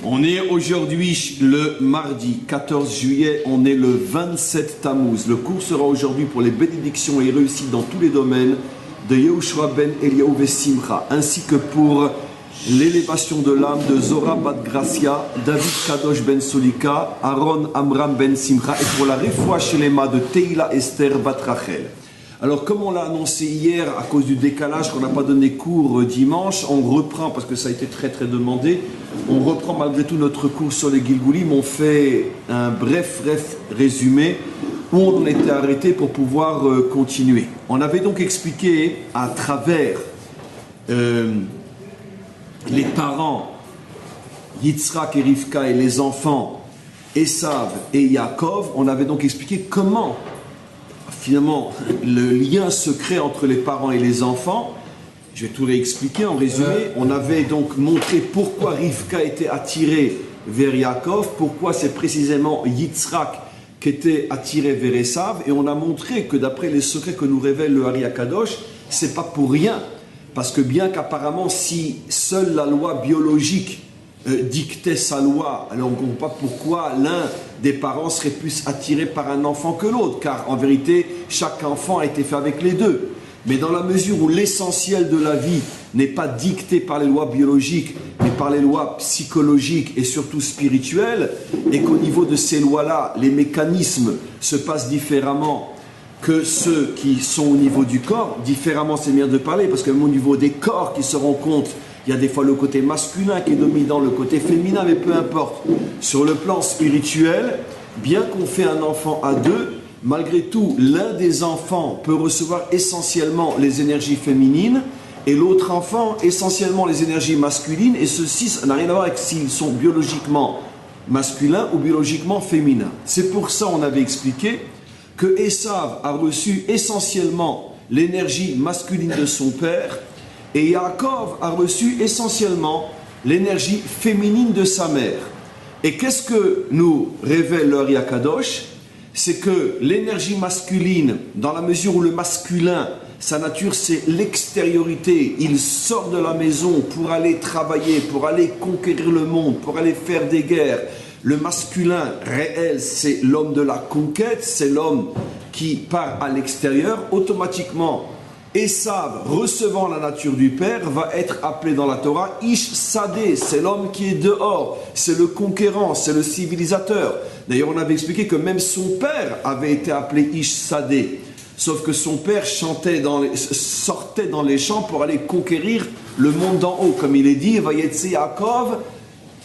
On est aujourd'hui le mardi 14 juillet, on est le 27 Tammuz. Le cours sera aujourd'hui pour les bénédictions et réussites dans tous les domaines de Yehoshua ben Eliyahu Vesimcha, ainsi que pour l'élévation de l'âme de Zora Bat Gracia, David Kadosh ben Solika, Aaron Amram ben Simcha, et pour la refoua shelema de Teila Esther Bat Rachel. Alors, comme on l'a annoncé hier, à cause du décalage qu'on n'a pas donné cours dimanche, on reprend, parce que ça a été très demandé, on reprend malgré tout notre cours sur les Gilgulim. On fait un bref résumé où on était arrêté pour pouvoir continuer. On avait donc expliqué à travers les parents, Yitzhak et Rivka, et les enfants, Esav et Yaakov, on avait donc expliqué comment finalement le lien secret entre les parents et les enfants. Je vais tout réexpliquer en résumé. On avait donc montré pourquoi Rivka était attirée vers Yaakov, pourquoi c'est précisément Yitzhak qui était attiré vers Esav, et on a montré que d'après les secrets que nous révèle le Ari Akadosh, c'est pas pour rien, parce que bien qu'apparemment si seule la loi biologique dictait sa loi, alors on ne comprend pas pourquoi l'un des parents serait plus attiré par un enfant que l'autre, car en vérité chaque enfant a été fait avec les deux. Mais dans la mesure où l'essentiel de la vie n'est pas dicté par les lois biologiques, mais par les lois psychologiques et surtout spirituelles, et qu'au niveau de ces lois-là, les mécanismes se passent différemment que ceux qui sont au niveau du corps, différemment c'est bien de parler, parce que même au niveau des corps qui se rencontrent, il y a des fois le côté masculin qui est dominant, le côté féminin, mais peu importe. Sur le plan spirituel, bien qu'on fait un enfant à deux, malgré tout, l'un des enfants peut recevoir essentiellement les énergies féminines et l'autre enfant essentiellement les énergies masculines, et ceci, ça n'a rien à voir avec s'ils sont biologiquement masculins ou biologiquement féminins. C'est pour ça on avait expliqué que Esav a reçu essentiellement l'énergie masculine de son père, et Yaakov a reçu essentiellement l'énergie féminine de sa mère. Et qu'est-ce que nous révèle le Ari Akadosh? C'est que l'énergie masculine, dans la mesure où le masculin, sa nature c'est l'extériorité, il sort de la maison pour aller travailler, pour aller conquérir le monde, pour aller faire des guerres. Le masculin réel, c'est l'homme de la conquête, c'est l'homme qui part à l'extérieur. Automatiquement, Esav, recevant la nature du père, va être appelé dans la Torah Ish Sadeh, c'est l'homme qui est dehors, c'est le conquérant, c'est le civilisateur. D'ailleurs, on avait expliqué que même son père avait été appelé Ish Sadeh, sauf que son père sortait dans les champs pour aller conquérir le monde d'en haut, comme il est dit, Vayetze Yaakov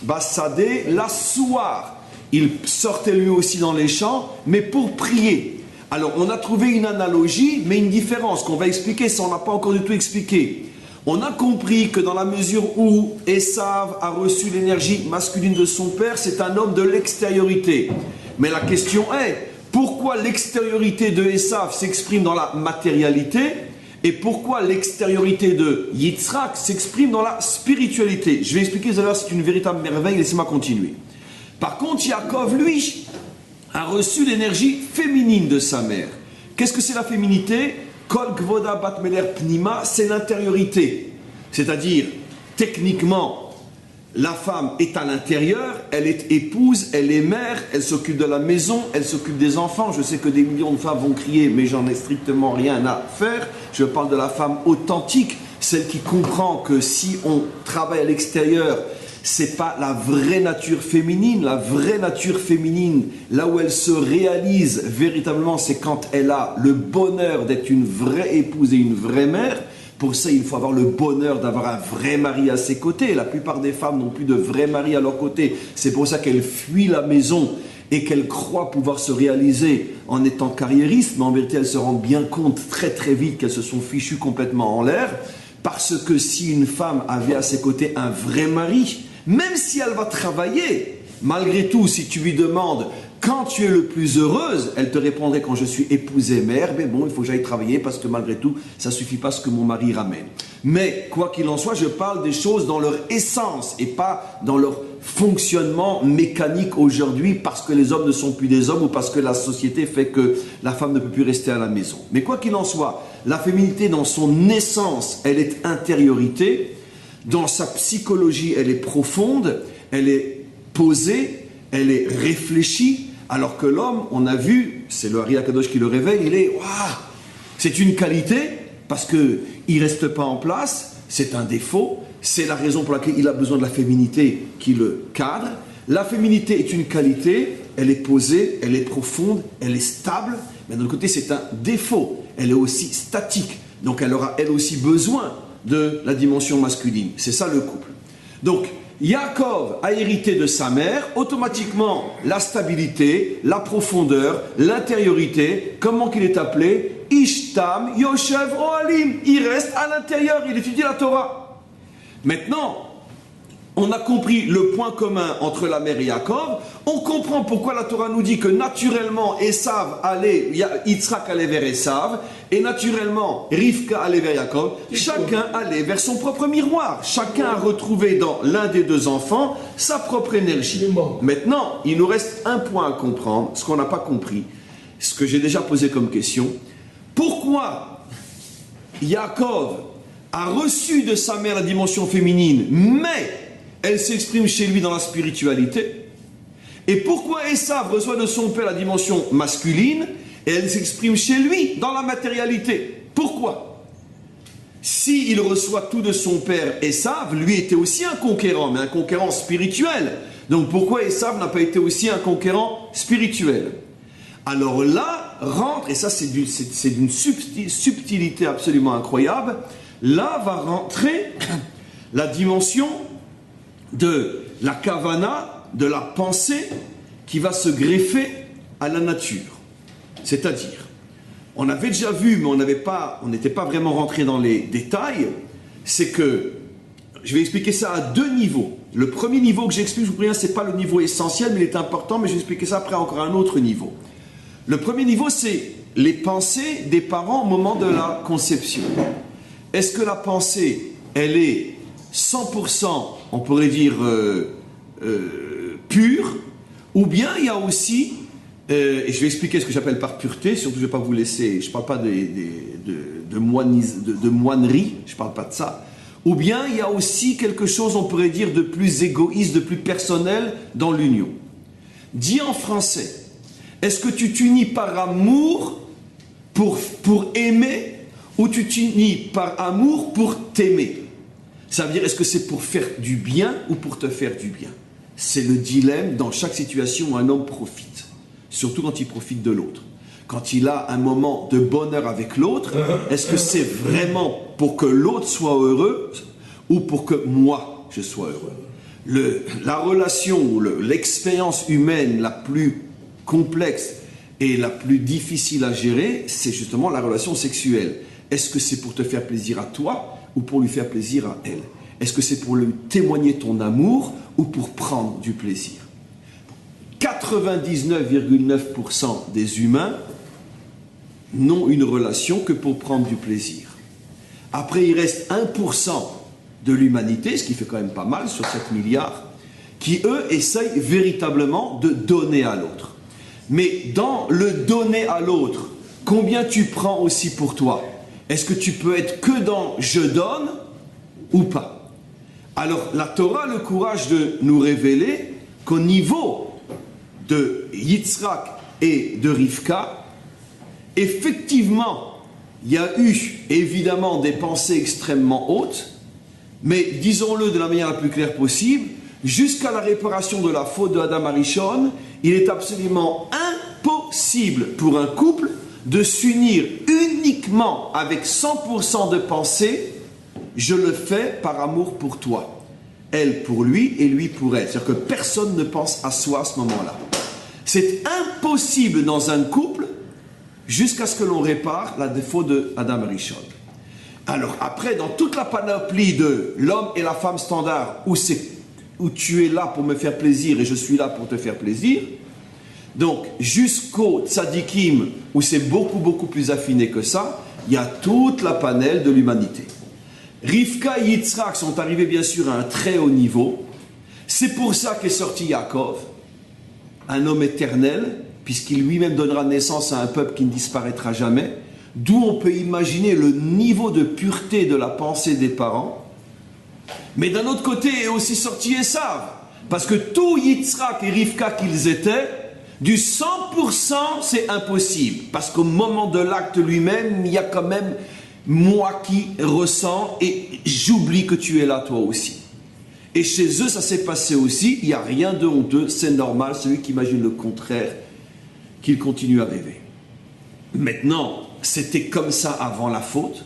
Basadeh la Souar. Il sortait lui aussi dans les champs, mais pour prier. Alors, on a trouvé une analogie, mais une différence qu'on va expliquer, ça on n'a pas encore du tout expliqué. On a compris que dans la mesure où Esav a reçu l'énergie masculine de son père, c'est un homme de l'extériorité. Mais la question est, pourquoi l'extériorité de Esav s'exprime dans la matérialité, et pourquoi l'extériorité de Yitzhak s'exprime dans la spiritualité? Je vais expliquer tout à l'heure, c'est une véritable merveille, laissez-moi continuer. Par contre, Yaakov, lui, a reçu l'énergie féminine de sa mère. Qu'est-ce que c'est la féminité? Kol Kvoda Bat Meler Pnima, c'est l'intériorité. C'est-à-dire, techniquement, la femme est à l'intérieur, elle est épouse, elle est mère, elle s'occupe de la maison, elle s'occupe des enfants. Je sais que des millions de femmes vont crier, mais j'en ai strictement rien à faire. Je parle de la femme authentique, celle qui comprend que si on travaille à l'extérieur, c'est pas la vraie nature féminine. La vraie nature féminine, là où elle se réalise véritablement, c'est quand elle a le bonheur d'être une vraie épouse et une vraie mère. Pour ça, il faut avoir le bonheur d'avoir un vrai mari à ses côtés. La plupart des femmes n'ont plus de vrai mari à leur côté. C'est pour ça qu'elles fuient la maison et qu'elles croient pouvoir se réaliser en étant carriéristes. Mais en vérité, elles se rendent bien compte très vite qu'elles se sont fichues complètement en l'air. Parce que si une femme avait à ses côtés un vrai mari, même si elle va travailler, malgré tout, si tu lui demandes quand tu es le plus heureuse, elle te répondrait quand je suis épouse et mère, mais bon, il faut que j'aille travailler parce que malgré tout, ça ne suffit pas ce que mon mari ramène. Mais quoi qu'il en soit, je parle des choses dans leur essence et pas dans leur fonctionnement mécanique aujourd'hui parce que les hommes ne sont plus des hommes ou parce que la société fait que la femme ne peut plus rester à la maison. Mais quoi qu'il en soit, la féminité dans son essence, elle est intériorité. Dans sa psychologie, elle est profonde, elle est posée, elle est réfléchie, alors que l'homme, on a vu, c'est le Hari Akadosh qui le révèle, il est, waouh, c'est une qualité, parce qu'il ne reste pas en place, c'est un défaut, c'est la raison pour laquelle il a besoin de la féminité qui le cadre. La féminité est une qualité, elle est posée, elle est profonde, elle est stable, mais d'un autre côté c'est un défaut, elle est aussi statique, donc elle aura elle aussi besoin de la dimension masculine, c'est ça le couple. Donc Yaakov a hérité de sa mère, automatiquement la stabilité, la profondeur, l'intériorité, comment qu'il est appelé? Ishtam Yoshev Ohalim, il reste à l'intérieur, il étudie la Torah. Maintenant, on a compris le point commun entre la mère et Yaakov, on comprend pourquoi la Torah nous dit que naturellement Esav allait, Yitzhak allait vers Esav, et naturellement Rivka allait vers Yaakov, chacun allait vers son propre miroir, chacun a retrouvé dans l'un des deux enfants sa propre énergie. Maintenant, il nous reste un point à comprendre, ce qu'on n'a pas compris, ce que j'ai déjà posé comme question, pourquoi Yaakov a reçu de sa mère la dimension féminine, mais elle s'exprime chez lui dans la spiritualité. Et pourquoi Esav reçoit de son père la dimension masculine et elle s'exprime chez lui dans la matérialité? Pourquoi? S'il reçoit tout de son père, Esav, lui était aussi un conquérant, mais un conquérant spirituel. Donc pourquoi Esav n'a pas été aussi un conquérant spirituel? Alors là, rentre, et ça c'est d'une subtilité absolument incroyable, là va rentrer la dimension de la kavana, de la pensée qui va se greffer à la nature. C'est-à-dire, on avait déjà vu, mais on n'était pas vraiment rentré dans les détails, c'est que, je vais expliquer ça à deux niveaux. Le premier niveau que j'explique, je vous préviens, ce n'est pas le niveau essentiel, mais il est important, mais je vais expliquer ça après encore à un autre niveau. Le premier niveau, c'est les pensées des parents au moment de la conception. Est-ce que la pensée, elle est 100%, on pourrait dire, pure, ou bien il y a aussi, et je vais expliquer ce que j'appelle par pureté, surtout je ne vais pas vous laisser, je ne parle pas de moinerie, je ne parle pas de ça, ou bien il y a aussi quelque chose, on pourrait dire, de plus égoïste, de plus personnel dans l'union. Dit en français, est-ce que tu t'unis par amour pour aimer, ou tu t'unis par amour pour t'aimer? Ça veut dire, est-ce que c'est pour faire du bien ou pour te faire du bien? C'est le dilemme dans chaque situation où un homme profite. Surtout quand il profite de l'autre. Quand il a un moment de bonheur avec l'autre, est-ce que c'est vraiment pour que l'autre soit heureux ou pour que moi, je sois heureux? La relation ou l'expérience humaine la plus complexe et la plus difficile à gérer, c'est justement la relation sexuelle. Est-ce que c'est pour te faire plaisir à toi ou pour lui faire plaisir à elle? Est-ce que c'est pour lui témoigner ton amour ou pour prendre du plaisir? 99,9% des humains n'ont une relation que pour prendre du plaisir. Après, il reste 1% de l'humanité, ce qui fait quand même pas mal sur 7 milliards, qui eux essayent véritablement de donner à l'autre. Mais dans le donner à l'autre, combien tu prends aussi pour toi? Est-ce que tu peux être que dans « je donne » ou pas? Alors, la Torah a le courage de nous révéler qu'au niveau de Yitzhak et de Rivka, effectivement, il y a eu évidemment des pensées extrêmement hautes, mais disons-le de la manière la plus claire possible, jusqu'à la réparation de la faute de Adam Arishon, il est absolument impossible pour un couple de s'unir uniquement avec 100% de pensée, je le fais par amour pour toi. Elle pour lui et lui pour elle. C'est-à-dire que personne ne pense à soi à ce moment-là. C'est impossible dans un couple jusqu'à ce que l'on répare la défaut de Adam Arishon. Alors après, dans toute la panoplie de l'homme et la femme standard, où tu es là pour me faire plaisir et je suis là pour te faire plaisir, donc jusqu'au tzadikim, où c'est beaucoup plus affiné que ça, il y a toute la panel de l'humanité. Rivka et Yitzhak sont arrivés bien sûr à un très haut niveau. C'est pour ça qu'est sorti Yaakov, un homme éternel, puisqu'il lui-même donnera naissance à un peuple qui ne disparaîtra jamais, d'où on peut imaginer le niveau de pureté de la pensée des parents. Mais d'un autre côté est aussi sorti Esav, Parce que tout Yitzhak et Rivka qu'ils étaient, du 100%, c'est impossible. Parce qu'au moment de l'acte lui-même, il y a quand même moi qui ressens et j'oublie que tu es là toi aussi. Et chez eux, ça s'est passé aussi. Il n'y a rien de honteux, c'est normal. Celui qui imagine le contraire, qu'il continue à rêver. Maintenant, c'était comme ça avant la faute.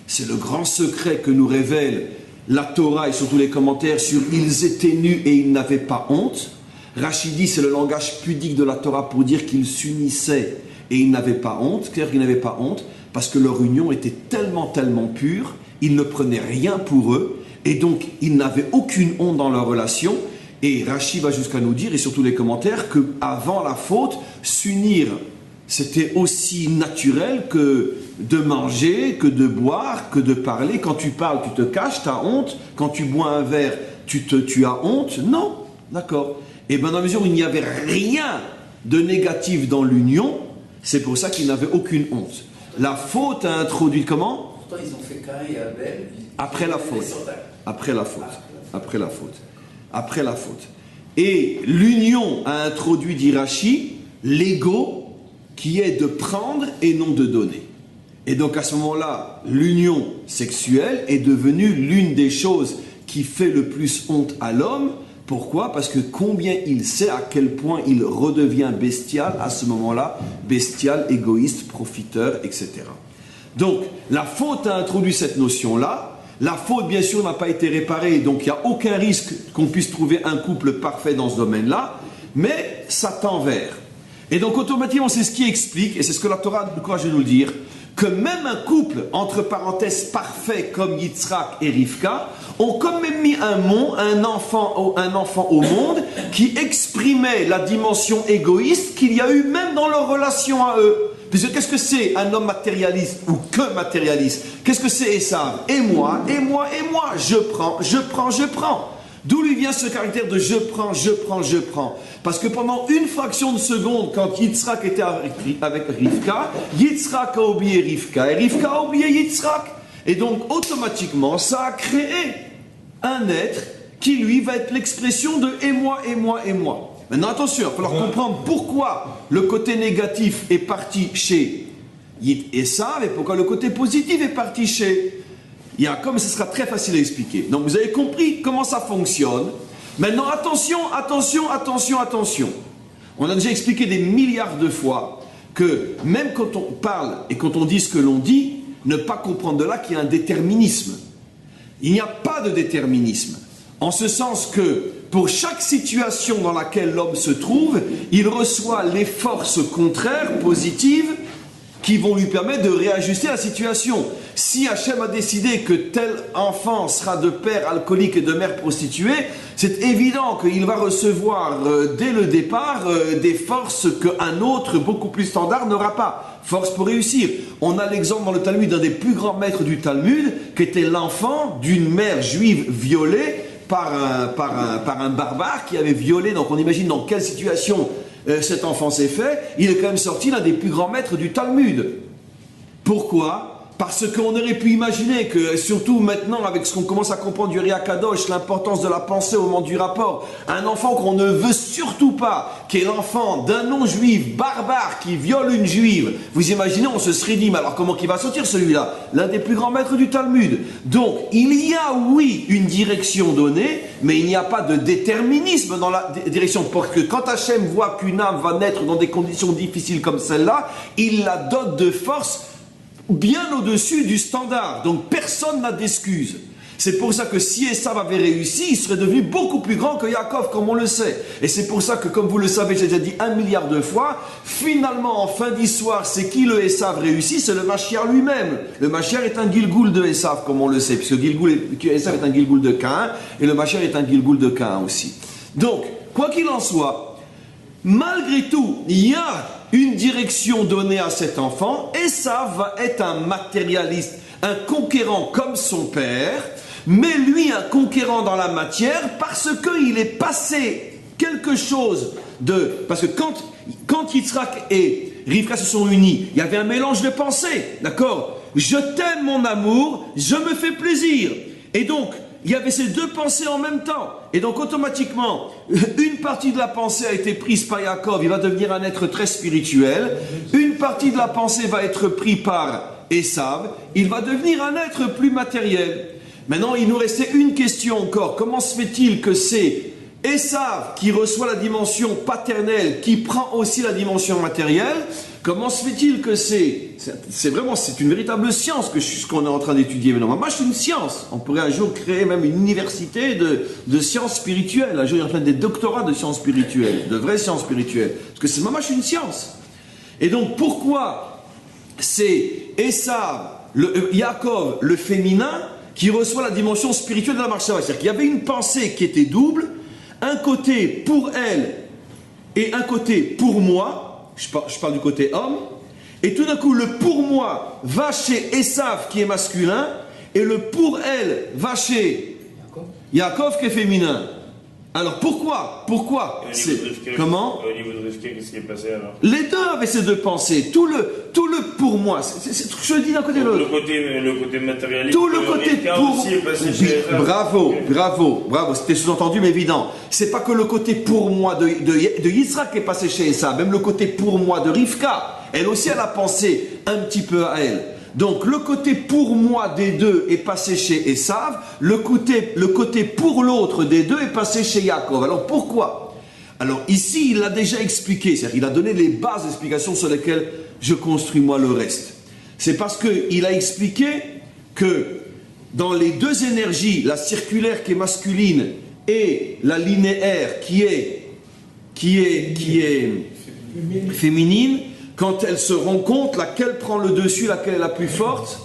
C'est le grand secret que nous révèle la Torah et surtout les commentaires sur « ils étaient nus et ils n'avaient pas honte ». Rachid dit c'est le langage pudique de la Torah pour dire qu'ils s'unissaient et ils n'avaient pas honte. Clair qu'ils n'avaient pas honte parce que leur union était tellement pure, ils ne prenaient rien pour eux et donc ils n'avaient aucune honte dans leur relation. Et Rachid va jusqu'à nous dire, et surtout les commentaires, qu'avant la faute, s'unir, c'était aussi naturel que de manger, que de boire, que de parler. Quand tu parles, tu te caches, tu as honte. Quand tu bois un verre, tu as honte. Non, d'accord. Et bien dans la mesure où il n'y avait rien de négatif dans l'union, c'est pour ça qu'ils n'avaient aucune honte. La faute a introduit comment? Pourtant ils ont fait Caïn et Abel. Après la faute. Après la faute. Après la faute. Après la faute. Et l'union a introduit, dit Rachi, l'ego qui est de prendre et non de donner. Et donc à ce moment-là, l'union sexuelle est devenue l'une des choses qui fait le plus honte à l'homme. Pourquoi? Parce que combien il sait à quel point il redevient bestial à ce moment-là, bestial, égoïste, profiteur, etc. Donc la faute a introduit cette notion-là. La faute, bien sûr, n'a pas été réparée, donc il n'y a aucun risque qu'on puisse trouver un couple parfait dans ce domaine-là, mais ça tend vers. Et donc, automatiquement, c'est ce qui explique, et c'est ce que la Torah a le courage de nous le dire, que même un couple, entre parenthèses, parfait, comme Yitzhak et Rivka, ont quand même mis un enfant au monde qui exprimait la dimension égoïste qu'il y a eu même dans leur relation à eux. Puisque qu'est-ce que c'est un homme matérialiste ou que matérialiste? Qu'est-ce que c'est Esav? Et moi, et moi, et moi. Je prends, je prends, je prends. D'où lui vient ce caractère de je prends, je prends, je prends? Parce que pendant une fraction de seconde, quand Yitzhak était avec Rivka, Yitzhak a oublié Rivka et Rivka a oublié Yitzhak. Et donc automatiquement, ça a créé un être qui lui va être l'expression de et moi, et moi, et moi. Maintenant attention, il va falloir comprendre pourquoi le côté négatif est parti chez Esav et pourquoi le côté positif est parti chez Yaakov. Ce sera très facile à expliquer. Donc vous avez compris comment ça fonctionne. Maintenant attention, attention, attention, attention. On a déjà expliqué des milliards de fois que même quand on parle et quand on dit ce que l'on dit, ne pas comprendre de là qu'il y a un déterminisme. Il n'y a pas de déterminisme. En ce sens que pour chaque situation dans laquelle l'homme se trouve, il reçoit les forces contraires, positives, qui vont lui permettre de réajuster la situation. Si Hachem a décidé que tel enfant sera de père alcoolique et de mère prostituée, c'est évident qu'il va recevoir dès le départ des forces qu'un autre beaucoup plus standard n'aura pas. Force pour réussir. On a l'exemple dans le Talmud d'un des plus grands maîtres du Talmud, qui était l'enfant d'une mère juive violée par un barbare qui avait violé. Donc on imagine dans quelle situation cet enfant s'est fait. Il est quand même sorti l'un des plus grands maîtres du Talmud. Pourquoi? Parce qu'on aurait pu imaginer que, surtout maintenant avec ce qu'on commence à comprendre du Ria Kadosh, l'importance de la pensée au moment du rapport, un enfant qu'on ne veut surtout pas, qui est l'enfant d'un non-juif barbare qui viole une juive, vous imaginez, on se serait dit, mais alors comment qu'il va sortir celui-là? L'un des plus grands maîtres du Talmud. Donc, il y a, oui, une direction donnée, mais il n'y a pas de déterminisme dans la direction. Parce que quand Hachem voit qu'une âme va naître dans des conditions difficiles comme celle-là, il la dote de force bien au-dessus du standard. Donc personne n'a d'excuse. C'est pour ça que si Esav avait réussi, il serait devenu beaucoup plus grand que Yaakov, comme on le sait. Et c'est pour ça que, comme vous le savez, j'ai déjà dit 1 milliard de fois, finalement, en fin d'histoire, c'est qui le Esav réussi? C'est le Mashiach lui-même. Le Mashiach est un Gilgoul de Esav, comme on le sait, puisque Esav est un Gilgoul de Caïn, et le Mashiach est un Gilgoul de Caïn aussi. Donc, quoi qu'il en soit, malgré tout, il y a une direction donnée à cet enfant. Esav va être un matérialiste, un conquérant comme son père, mais lui un conquérant dans la matière parce qu'il est passé quelque chose de... Parce que quand Yitzhak et Rivka se sont unis, il y avait un mélange de pensées, d'accord? Je t'aime mon amour, je me fais plaisir. Et donc, il y avait ces deux pensées en même temps. Et donc, automatiquement, une partie de la pensée a été prise par Yaakov, il va devenir un être très spirituel. Une partie de la pensée va être prise par Esav, il va devenir un être plus matériel. Maintenant, il nous restait une question encore. Comment se fait-il que c'est Esav qui reçoit la dimension paternelle, qui prend aussi la dimension matérielle? Comment se fait-il que c'est une véritable science ce qu'on est en train d'étudier maintenant. Moi, c'est une science. On pourrait un jour créer même une université de sciences spirituelles. Un jour, il y a plein des doctorats de sciences spirituelles, de vraies sciences spirituelles. Parce que c'est une science. Et donc, pourquoi c'est Esav, Yaakov, le féminin, qui reçoit la dimension spirituelle de la marche? C'est-à-dire qu'il y avait une pensée qui était double, un côté pour elle et un côté pour moi. Je parle du côté homme, et tout d'un coup le pour moi va chez Esav qui est masculin, et le pour elle va chez Yaakov qui est féminin. Alors pourquoi comment? Au niveau de Rivka, qu'est-ce qui est passé alors? Les deux avaient ces deux pensées, tout le pour moi, je le dis d'un côté de l'autre. Le côté matérialiste. Tout le côté pour. Aussi est passé chez Bravo, c'était sous-entendu mais évident. C'est pas que le côté pour moi de Yitzhak qui est passé chez Esav, même le côté pour moi de Rivka, elle aussi elle a pensé un petit peu à elle. Donc le côté pour moi des deux est passé chez Esav, le côté pour l'autre des deux est passé chez Yaakov. Alors pourquoi? Alors ici il l'a déjà expliqué, c'est-à-dire qu'il a donné les bases d'explication sur lesquelles je construis moi le reste. C'est parce qu'il a expliqué que dans les deux énergies, la circulaire qui est masculine et la linéaire qui est féminine, quand elles se rencontrent, laquelle prend le dessus, laquelle est la plus forte?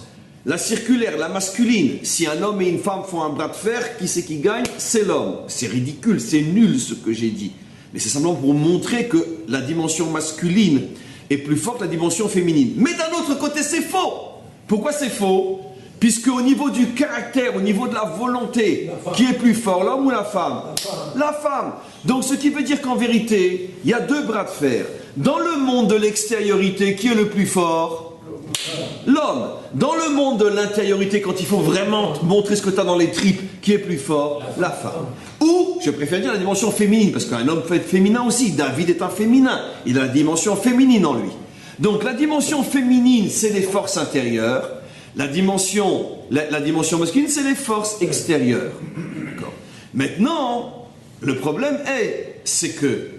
La circulaire, la masculine. Si un homme et une femme font un bras de fer, qui c'est qui gagne? C'est l'homme. C'est ridicule, c'est nul ce que j'ai dit. Mais c'est simplement pour montrer que la dimension masculine est plus forte que la dimension féminine. Mais d'un autre côté, c'est faux. Pourquoi c'est faux? Puisque au niveau du caractère, au niveau de la volonté, qui est plus fort, l'homme ou la femme? La femme. Donc ce qui veut dire qu'en vérité, il y a deux bras de fer. Dans le monde de l'extériorité, qui est le plus fort? L'homme. Dans le monde de l'intériorité, quand il faut vraiment montrer ce que tu as dans les tripes, qui est plus fort? La femme. Ou, je préfère dire la dimension féminine, parce qu'un homme peut être féminin aussi. David est un féminin. Il a la dimension féminine en lui. Donc la dimension féminine, c'est les forces intérieures. La dimension masculine, c'est les forces extérieures. D'accord. Maintenant, le problème c'est que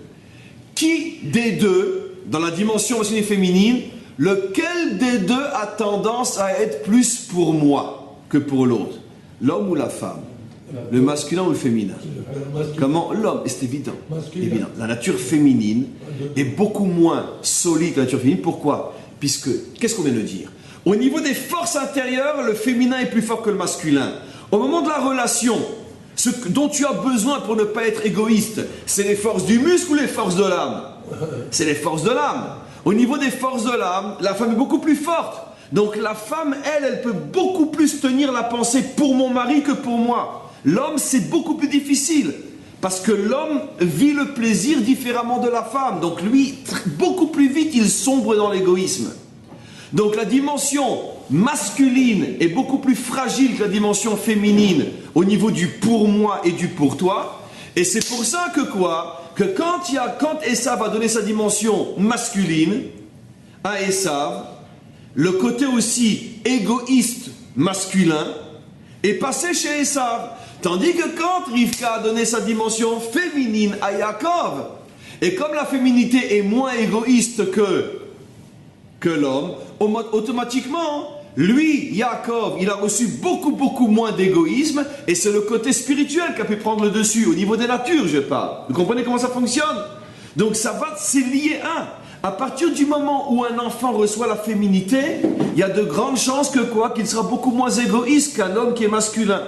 qui des deux, dans la dimension masculine et féminine, lequel des deux a tendance à être plus pour moi que pour l'autre? L'homme ou la femme? Le masculin ou le féminin? Comment? L'homme, et c'est évident. La nature féminine est beaucoup moins solide que la nature féminine. Pourquoi? Puisque, qu'est-ce qu'on vient de dire? Au niveau des forces intérieures, le féminin est plus fort que le masculin. Au moment de la relation, ce dont tu as besoin pour ne pas être égoïste, c'est les forces du muscle ou les forces de l'âme? C'est les forces de l'âme. Au niveau des forces de l'âme, la femme est beaucoup plus forte. Donc la femme, elle peut beaucoup plus tenir la pensée pour mon mari que pour moi. L'homme, c'est beaucoup plus difficile. Parce que l'homme vit le plaisir différemment de la femme. Donc lui, beaucoup plus vite, il sombre dans l'égoïsme. Donc la dimension masculine est beaucoup plus fragile que la dimension féminine au niveau du pour moi et du pour toi. Et c'est pour ça que que quand Esav va donner sa dimension masculine à Esav, le côté aussi égoïste masculin est passé chez Esav. Tandis que quand Rivka a donné sa dimension féminine à Yaakov, et comme la féminité est moins égoïste que l'homme, automatiquement, lui, Yaakov, il a reçu beaucoup moins d'égoïsme, et c'est le côté spirituel qui a pu prendre le dessus, au niveau des natures, je parle. Vous comprenez comment ça fonctionne? Donc c'est lié à partir du moment où un enfant reçoit la féminité, il y a de grandes chances qu'il sera beaucoup moins égoïste qu'un homme qui est masculin.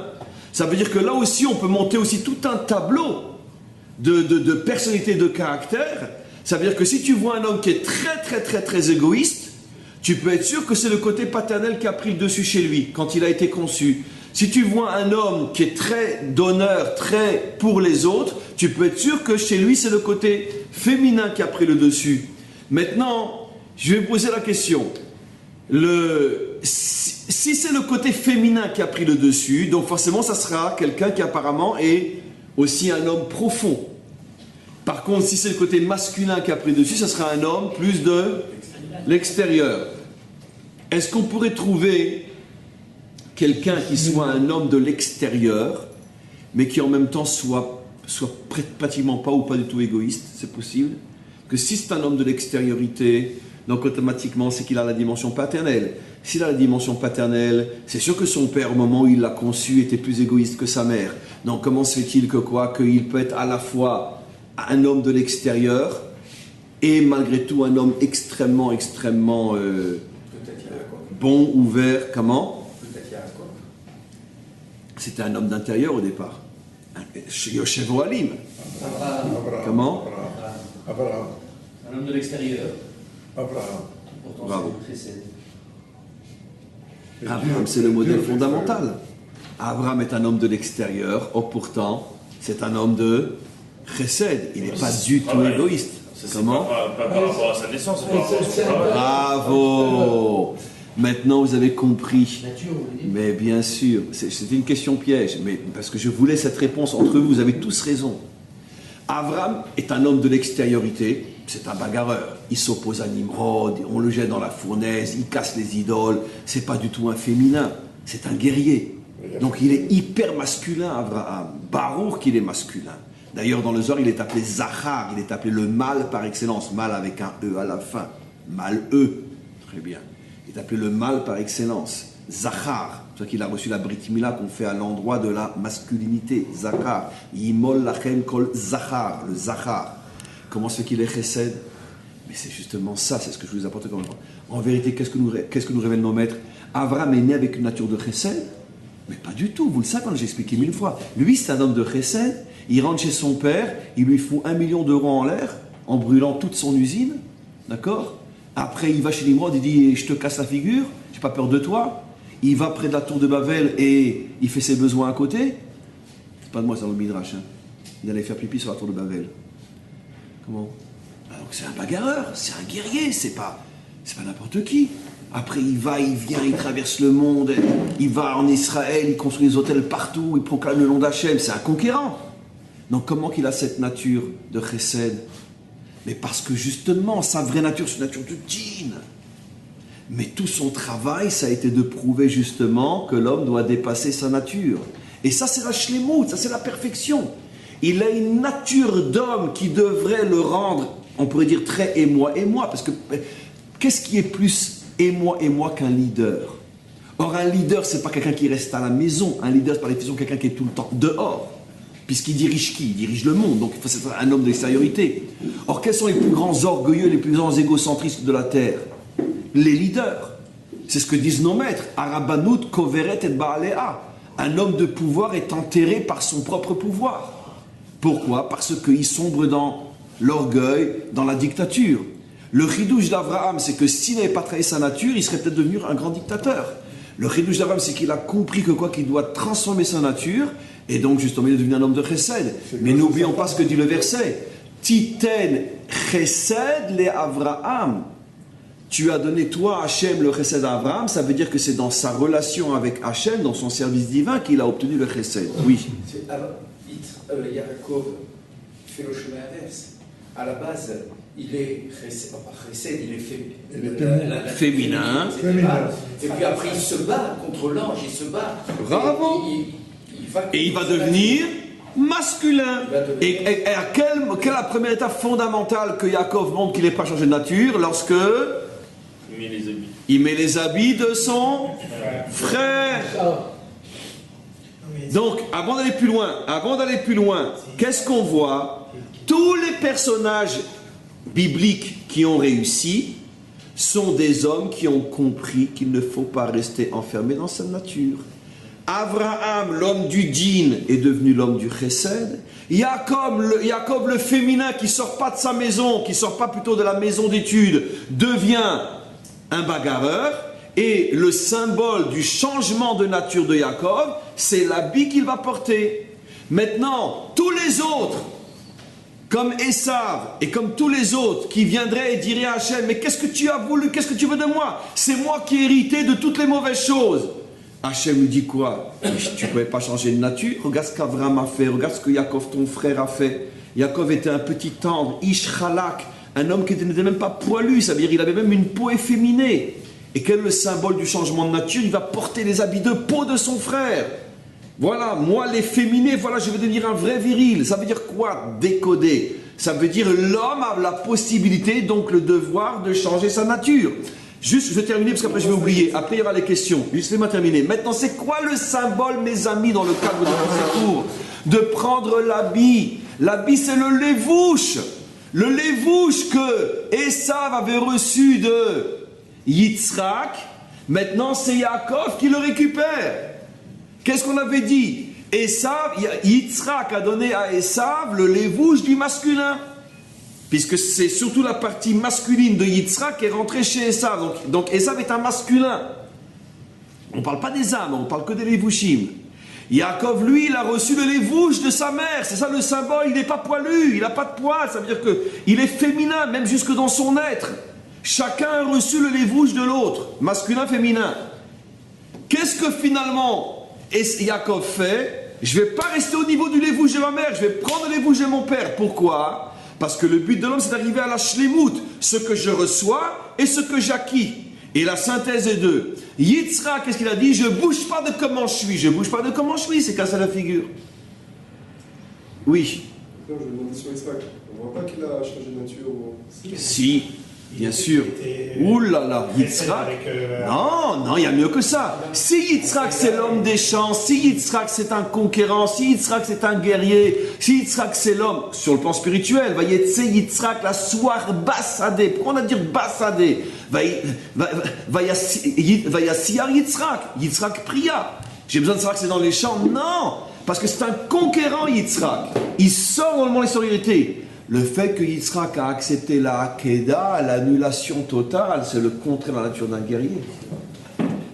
Ça veut dire que là aussi, on peut monter aussi tout un tableau de personnalité, de caractère. Ça veut dire que si tu vois un homme qui est très égoïste, tu peux être sûr que c'est le côté paternel qui a pris le dessus chez lui, quand il a été conçu. Si tu vois un homme qui est très donneur, très pour les autres, tu peux être sûr que chez lui, c'est le côté féminin qui a pris le dessus. Maintenant, je vais poser la question. Si Si c'est le côté féminin qui a pris le dessus, donc forcément ça sera quelqu'un qui apparemment est aussi un homme profond. Par contre, si c'est le côté masculin qui a pris le dessus, ça sera un homme plus de l'extérieur. Est-ce qu'on pourrait trouver quelqu'un qui soit un homme de l'extérieur, mais qui en même temps soit pratiquement pas ou pas du tout égoïste? C'est possible. Que si c'est un homme de l'extériorité, donc automatiquement c'est qu'il a la dimension paternelle. S'il a la dimension paternelle, c'est sûr que son père, au moment où il l'a conçu, était plus égoïste que sa mère. Donc comment se fait-il que quoi? Qu'il peut être à la fois un homme de l'extérieur et malgré tout un homme extrêmement bon, ouvert. Comment? Peut-être Yaakov. C'était un homme d'intérieur au départ. Yoshev Ohalim. Abraham. Comment? Abraham. Un homme de l'extérieur. Abraham. Pourtant, Bravo. c'est le chesed. Abraham, c'est le modèle fondamental. Abraham est un homme de l'extérieur, or pourtant, c'est un homme de chesed. Il n'est pas du tout égoïste. Ça, c'est Comment? pas par rapport à sa naissance, c'est par rapport à son travail. Bravo! Maintenant, vous avez compris. Nature, vous voulez dire? Mais bien sûr, c'était une question piège, mais parce que je voulais cette réponse entre vous, vous avez tous raison. Abraham est un homme de l'extériorité, c'est un bagarreur. Il s'oppose à Nimrod, on le jette dans la fournaise, il casse les idoles. C'est pas du tout un féminin, c'est un guerrier. Donc il est hyper masculin, Abraham. Baruch qu'il est masculin. D'ailleurs, dans le Zohar, il est appelé Zachar, il est appelé le mâle par excellence, mâle avec un E à la fin. Mâle-E, très bien. Il est appelé le mâle par excellence. Zachar, c'est pour ça qu'il a reçu la Brit Mila qu'on fait à l'endroit de la masculinité. Zachar. Yimol lachem kol Zachar, le Zachar. Comment se fait qu'il est chesed? Mais c'est justement ça, c'est ce que je vous apporte comme point. En vérité, qu'est-ce que nous révèlent nos maîtres? Abraham est né avec une nature de chesed? Mais pas du tout, vous le savez, j'ai expliqué 1000 fois. Lui, c'est un homme de chesed, il rentre chez son père, il lui fout 1 million d'euros en l'air, en brûlant toute son usine, d'accord? Après, il va chez Nimrod, il dit, je te casse la figure, j'ai pas peur de toi. Il va près de la tour de Babel et il fait ses besoins à côté. C'est pas de moi, c'est dans le Midrash. Hein. Il allait faire pipi sur la tour de Babel. Comment? Donc c'est un bagarreur, c'est un guerrier, c'est pas n'importe qui. Après il va, il vient, il traverse le monde, il va en Israël, il construit des hôtels partout, il proclame le nom d'Hachem, c'est un conquérant. Donc comment qu'il a cette nature de chesed? Mais parce que justement, sa vraie nature, c'est une nature de djinn. Mais tout son travail, ça a été de prouver justement que l'homme doit dépasser sa nature. Et ça c'est la shlemout, ça c'est la perfection. Il a une nature d'homme qui devrait le rendre, on pourrait dire très émoi, parce que qu'est-ce qui est plus émoi qu'un leader? Or un leader, c'est pas quelqu'un qui reste à la maison, un leader c'est par définition quelqu'un qui est tout le temps dehors, puisqu'il dirige qui? Il dirige le monde, donc il faut être un homme de l'extériorité. Or quels sont les plus grands orgueilleux, les plus grands égocentristes de la terre? Les leaders. C'est ce que disent nos maîtres. Arabanut koveret et baalea. Un homme de pouvoir est enterré par son propre pouvoir. Pourquoi? Parce qu'il sombre dans l'orgueil, dans la dictature. Le chidouche d'Abraham, c'est que s'il n'avait pas trahi sa nature, il serait peut-être devenu un grand dictateur. Le chidouche d'Abraham, c'est qu'il a compris que quoi, qu'il doit transformer sa nature, et donc justement il est devenu un homme de chesed. Mais n'oublions pas ce que dit le verset. Titen chesed le Abraham. Tu as donné toi, Hachem, le chesed à Abraham, ça veut dire que c'est dans sa relation avec Hachem, dans son service divin, qu'il a obtenu le chesed. Oui. Yaakov fait le chemin inverse. À la base, il est chesed, il est féminin. Et puis après, il se bat contre l'ange, il se bat. Bravo. Et il va devenir masculin. Et quelle est la première étape fondamentale que Yaakov montre qu'il n'est pas changé de nature? Lorsque il met les habits de son frère. Donc, avant d'aller plus loin, qu'est-ce qu'on voit? Tous les personnages bibliques qui ont réussi sont des hommes qui ont compris qu'il ne faut pas rester enfermé dans sa nature. Abraham, l'homme du djinn, est devenu l'homme du chesed. Jacob, le féminin qui sort pas de sa maison, qui sort pas plutôt de la maison d'études, devient un bagarreur. Et le symbole du changement de nature de Jacob, c'est l'habit qu'il va porter. Maintenant, tous les autres, comme Esav et comme tous les autres qui viendraient et diraient à Hachem, mais qu'est-ce que tu as voulu, qu'est-ce que tu veux de moi? C'est moi qui ai hérité de toutes les mauvaises choses. Hachem lui dit quoi? Tu ne pouvais pas changer de nature. Regarde ce qu'Avram a fait, regarde ce que Yaakov, ton frère, a fait. Yaakov était un petit tendre, Ish Chalak, un homme qui n'était même pas poilu, c'est-à-dire il avait même une peau efféminée. Et quel est le symbole du changement de nature? Il va porter les habits de peau de son frère. Voilà, moi l'efféminé, voilà, je vais devenir un vrai viril. Ça veut dire quoi, décoder? Ça veut dire l'homme a la possibilité, donc le devoir de changer sa nature. Juste, je vais terminer parce qu'après je vais oublier. Après il y aura les questions. Juste laissez-moi terminer. Maintenant, c'est quoi le symbole, mes amis, dans le cadre de ce cours? De prendre l'habit. L'habit, c'est le lévouche. Le lévouche que Esav avait reçu de Yitzhak, maintenant c'est Yaakov qui le récupère. Qu'est-ce qu'on avait dit? Yitzhak a donné à Esav le lévouche du masculin. Puisque c'est surtout la partie masculine de Yitzhak qui est rentrée chez Esav. Donc Esav est un masculin. On ne parle pas des âmes, on ne parle que des lévouchim. Yaakov, lui, il a reçu le lévouche de sa mère. C'est ça le symbole, il n'est pas poilu, il n'a pas de poil. Ça veut dire qu'il est féminin, même jusque dans son être. Chacun a reçu le lévouche de l'autre, masculin, féminin. Qu'est-ce que finalement Yaakov fait? Je ne vais pas rester au niveau du lévouche de ma mère, je vais prendre le lévouche de mon père. Pourquoi? Parce que le but de l'homme, c'est d'arriver à la shlemut, ce que je reçois et ce que j'acquis. Et la synthèse est deux. Yitzhak, qu'est-ce qu'il a dit? Je ne bouge pas de comment je suis. Je ne bouge pas de comment je suis, c'est cassé la figure. Oui. Non, je vais demander sur Yitzhak. On ne voit pas qu'il a changé de nature. Si, bien sûr. Ouh là là, Yitzhak. Non, il y a mieux que ça. Si Yitzhak c'est l'homme des champs, si Yitzhak c'est un conquérant, si Yitzhak c'est un guerrier, si Yitzhak c'est l'homme, sur le plan spirituel, va Yitzhak la soir bassadé. Pourquoi on a dire bassadé? Va Yassiar Yitzhak. Yitzhak pria. J'ai besoin de savoir que c'est dans les champs? Non, parce que c'est un conquérant Yitzhak. Il sort dans le monde des sororités. Le fait que Yitzhak a accepté la Hakeda, l'annulation totale, c'est le contraire de la nature d'un guerrier.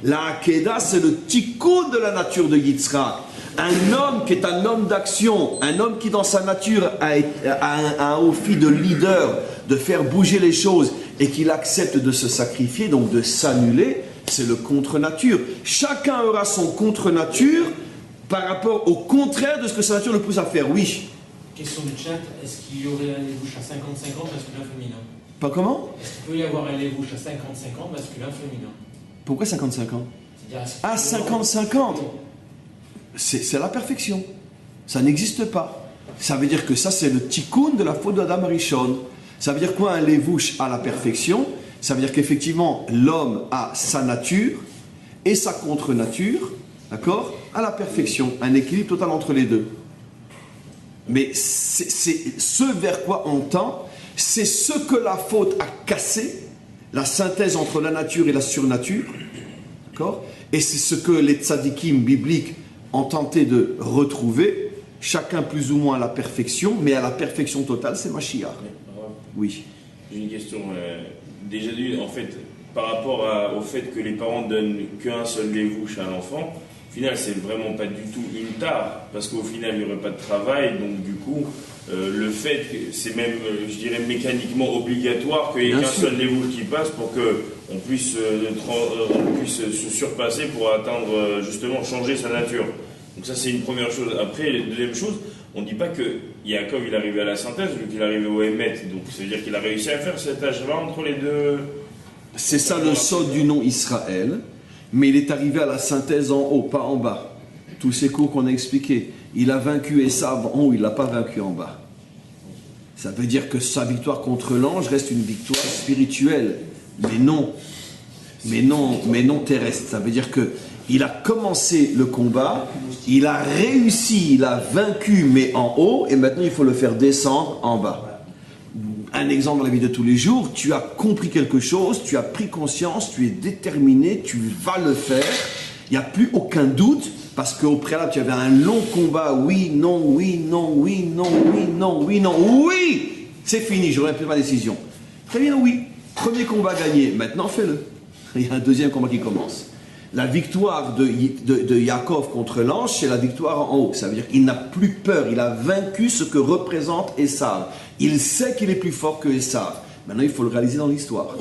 La Hakeda, c'est le tikkun de la nature de Yitzhak. Un homme qui est un homme d'action, un homme qui dans sa nature a un office de leader, de faire bouger les choses, et qu'il accepte de se sacrifier, donc de s'annuler, c'est le contre-nature. Chacun aura son contre-nature par rapport au contraire de ce que sa nature le pousse à faire. Oui. Question du chat, est-ce qu'il y aurait un lévouche à 50-50 masculin-féminin? Pas comment? Est-ce qu'il peut y avoir un lévouche à 50-50 masculin-féminin? Pourquoi 50-50? Ah, 50-50. C'est la perfection. Ça n'existe pas. Ça veut dire que ça, c'est le tikkun de la faute d'Adam Arishon. Ça veut dire quoi un lévouche à la perfection? Ça veut dire qu'effectivement, l'homme a sa nature et sa contre-nature, d'accord? À la perfection. Un équilibre total entre les deux. Mais c'est ce vers quoi on tend, c'est ce que la faute a cassé, la synthèse entre la nature et la surnature, d'accord? Et c'est ce que les tzadikim bibliques ont tenté de retrouver, chacun plus ou moins à la perfection, mais à la perfection totale, c'est Mashiach. Oui. J'ai une question. Déjà, en fait, par rapport au fait que les parents donnent qu'un seul lévouche à l'enfant, au final, c'est vraiment pas du tout une tare, parce qu'au final, il n'y aurait pas de travail, donc du coup, le fait que c'est même, je dirais, mécaniquement obligatoire qu'il n'y ait qu'un seul lévouche qui passe pour qu'on puisse, se surpasser pour atteindre, justement, changer sa nature. Donc ça, c'est une première chose. Après, la deuxième chose, on ne dit pas que Yaakov, il est arrivé à la synthèse, vu qu'il est arrivé au Hémet, donc ça veut dire qu'il a réussi à faire cet âge-là entre les deux. C'est ça le sod du nom Israël. Mais il est arrivé à la synthèse en haut, pas en bas. Tous ces cours qu'on a expliqués. Il a vaincu Esav en haut, il ne l'a pas vaincu en bas. Ça veut dire que sa victoire contre l'ange reste une victoire spirituelle, mais non terrestre. Ça veut dire qu'il a commencé le combat, il a réussi, il a vaincu, mais en haut, et maintenant il faut le faire descendre en bas. Un exemple dans la vie de tous les jours, tu as compris quelque chose, tu as pris conscience, tu es déterminé, tu vas le faire, il n'y a plus aucun doute, parce qu'au préalable, tu avais un long combat, oui, non, oui, non, oui, non, oui, non, oui, non, oui, c'est fini, j'aurais pris ma décision. Très bien, oui, premier combat gagné, maintenant fais-le. Il y a un deuxième combat qui commence. La victoire de Yaakov contre l'ange, c'est la victoire en haut. Ça veut dire qu'il n'a plus peur. Il a vaincu ce que représente Esav. Il sait qu'il est plus fort que Esav. Maintenant, il faut le réaliser dans l'histoire.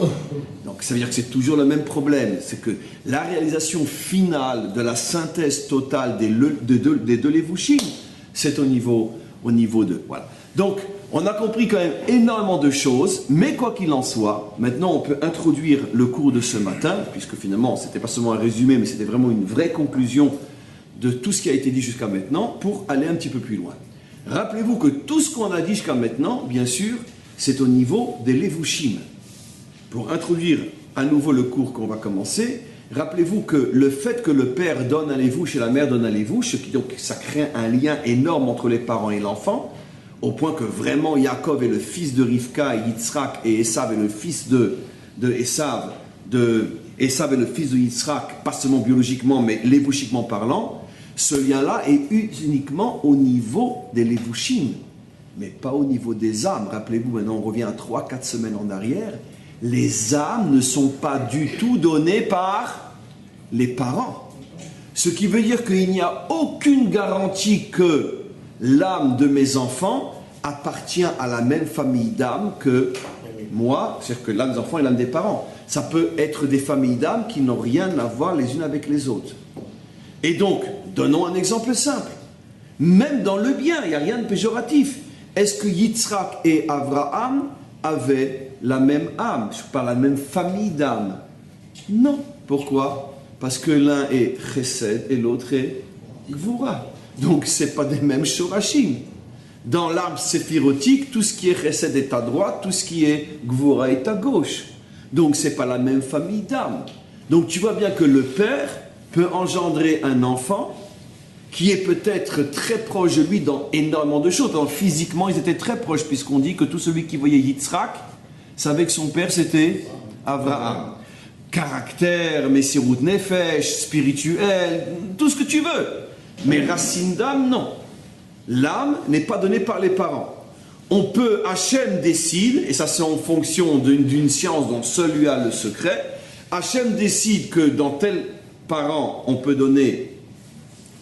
Donc, ça veut dire que c'est toujours le même problème. C'est que la réalisation finale de la synthèse totale des deux Levushim, c'est au niveau de... Voilà. Donc, on a compris quand même énormément de choses, mais quoi qu'il en soit, maintenant on peut introduire le cours de ce matin, puisque finalement, c'était pas seulement un résumé, mais c'était vraiment une vraie conclusion de tout ce qui a été dit jusqu'à maintenant, pour aller un petit peu plus loin. Rappelez-vous que tout ce qu'on a dit jusqu'à maintenant, bien sûr, c'est au niveau des Levushim. Pour introduire à nouveau le cours qu'on va commencer, rappelez-vous que le fait que le père donne un Levush et la mère donne un Levush, donc ça crée un lien énorme entre les parents et l'enfant, au point que vraiment Yaakov est le fils de Rivka, et Yitzhak et Esav est le fils de Esav, Esav est le fils de Yitzhak, pas seulement biologiquement, mais lévushiquement parlant. Ce lien-là est uniquement au niveau des Levushim, mais pas au niveau des âmes. Rappelez-vous, maintenant on revient à 3-4 semaines en arrière, les âmes ne sont pas du tout données par les parents. Ce qui veut dire qu'il n'y a aucune garantie que l'âme de mes enfants appartient à la même famille d'âmes que moi, c'est-à-dire que l'âme des enfants est l'âme des parents. Ça peut être des familles d'âmes qui n'ont rien à voir les unes avec les autres. Et donc, donnons un exemple simple. Même dans le bien, il n'y a rien de péjoratif. Est-ce que Yitzhak et Abraham avaient la même âme, je parle la même famille d'âmes? Non. Pourquoi? Parce que l'un est Chesed et l'autre est Gvura. Donc, ce n'est pas des mêmes Shorashim. Dans l'arbre séphirotique, tout ce qui est Chesed est à droite, tout ce qui est Gvura est à gauche. Donc, ce n'est pas la même famille d'âmes. Donc, tu vois bien que le père peut engendrer un enfant qui est peut-être très proche de lui dans énormément de choses. Donc, physiquement, ils étaient très proches, puisqu'on dit que tout celui qui voyait Yitzhak savait que son père, c'était Abraham. Caractère, Messirut Nefesh, spirituel, tout ce que tu veux. Mais racine d'âme, non. L'âme n'est pas donnée par les parents. On peut, Hachem décide, et ça c'est en fonction d'une science dont seul lui a le secret, Hachem décide que dans tel parent, on peut donner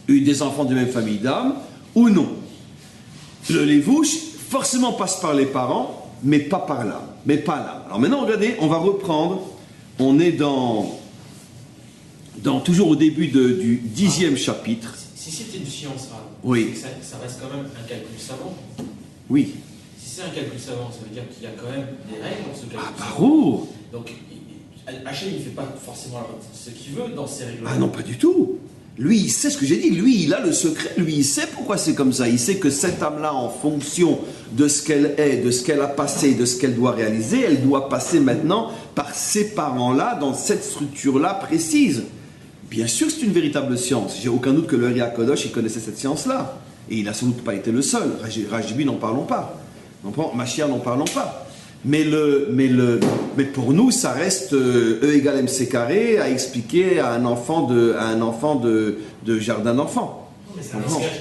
des enfants de même famille d'âme, ou non. Le Levush, forcément passe par les parents, mais pas par l'âme. Mais pas l'âme. Alors maintenant, regardez, on va reprendre. On est toujours au début du 10e chapitre. Si c'était une science, oui. Ça reste quand même un calcul savant. Oui. Si c'est un calcul savant, ça veut dire qu'il y a quand même des règles dans ce calcul savant. Barour. Donc, Hachem, il ne fait pas forcément ce qu'il veut dans ces règles. Ah non, pas du tout. Lui, il sait ce que j'ai dit. Lui, il a le secret. Lui, il sait pourquoi c'est comme ça. Il sait que cette âme-là, en fonction de ce qu'elle est, de ce qu'elle a passé, de ce qu'elle doit réaliser, elle doit passer maintenant par ces parents-là, dans cette structure-là précise. Bien sûr, c'est une véritable science. J'ai aucun doute que le Ri HaKadosh, il connaissait cette science-là. Et il n'a sans doute pas été le seul. Rajibi, n'en parlons pas. Mashiach, n'en parlons pas. Mais pour nous, ça reste E égale MC carré à expliquer à un enfant de jardin d'enfants.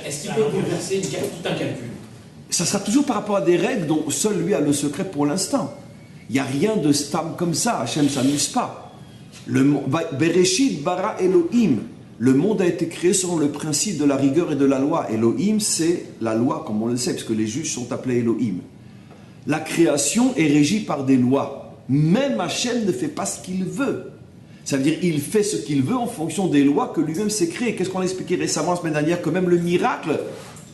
Est-ce qu'il peut bouleverser tout un calcul? Ça sera toujours par rapport à des règles dont seul lui a le secret pour l'instant. Il n'y a rien de stable comme ça. Hachem ne s'amuse pas. Bereshit bara Elohim. Le monde a été créé selon le principe de la rigueur et de la loi. Elohim, c'est la loi, comme on le sait, parce que les juges sont appelés Elohim. La création est régie par des lois. Même Hachem ne fait pas ce qu'il veut. Ça veut dire qu'il fait ce qu'il veut en fonction des lois que lui-même s'est créées. Qu'est-ce qu'on a expliqué récemment, la semaine dernière, que même le miracle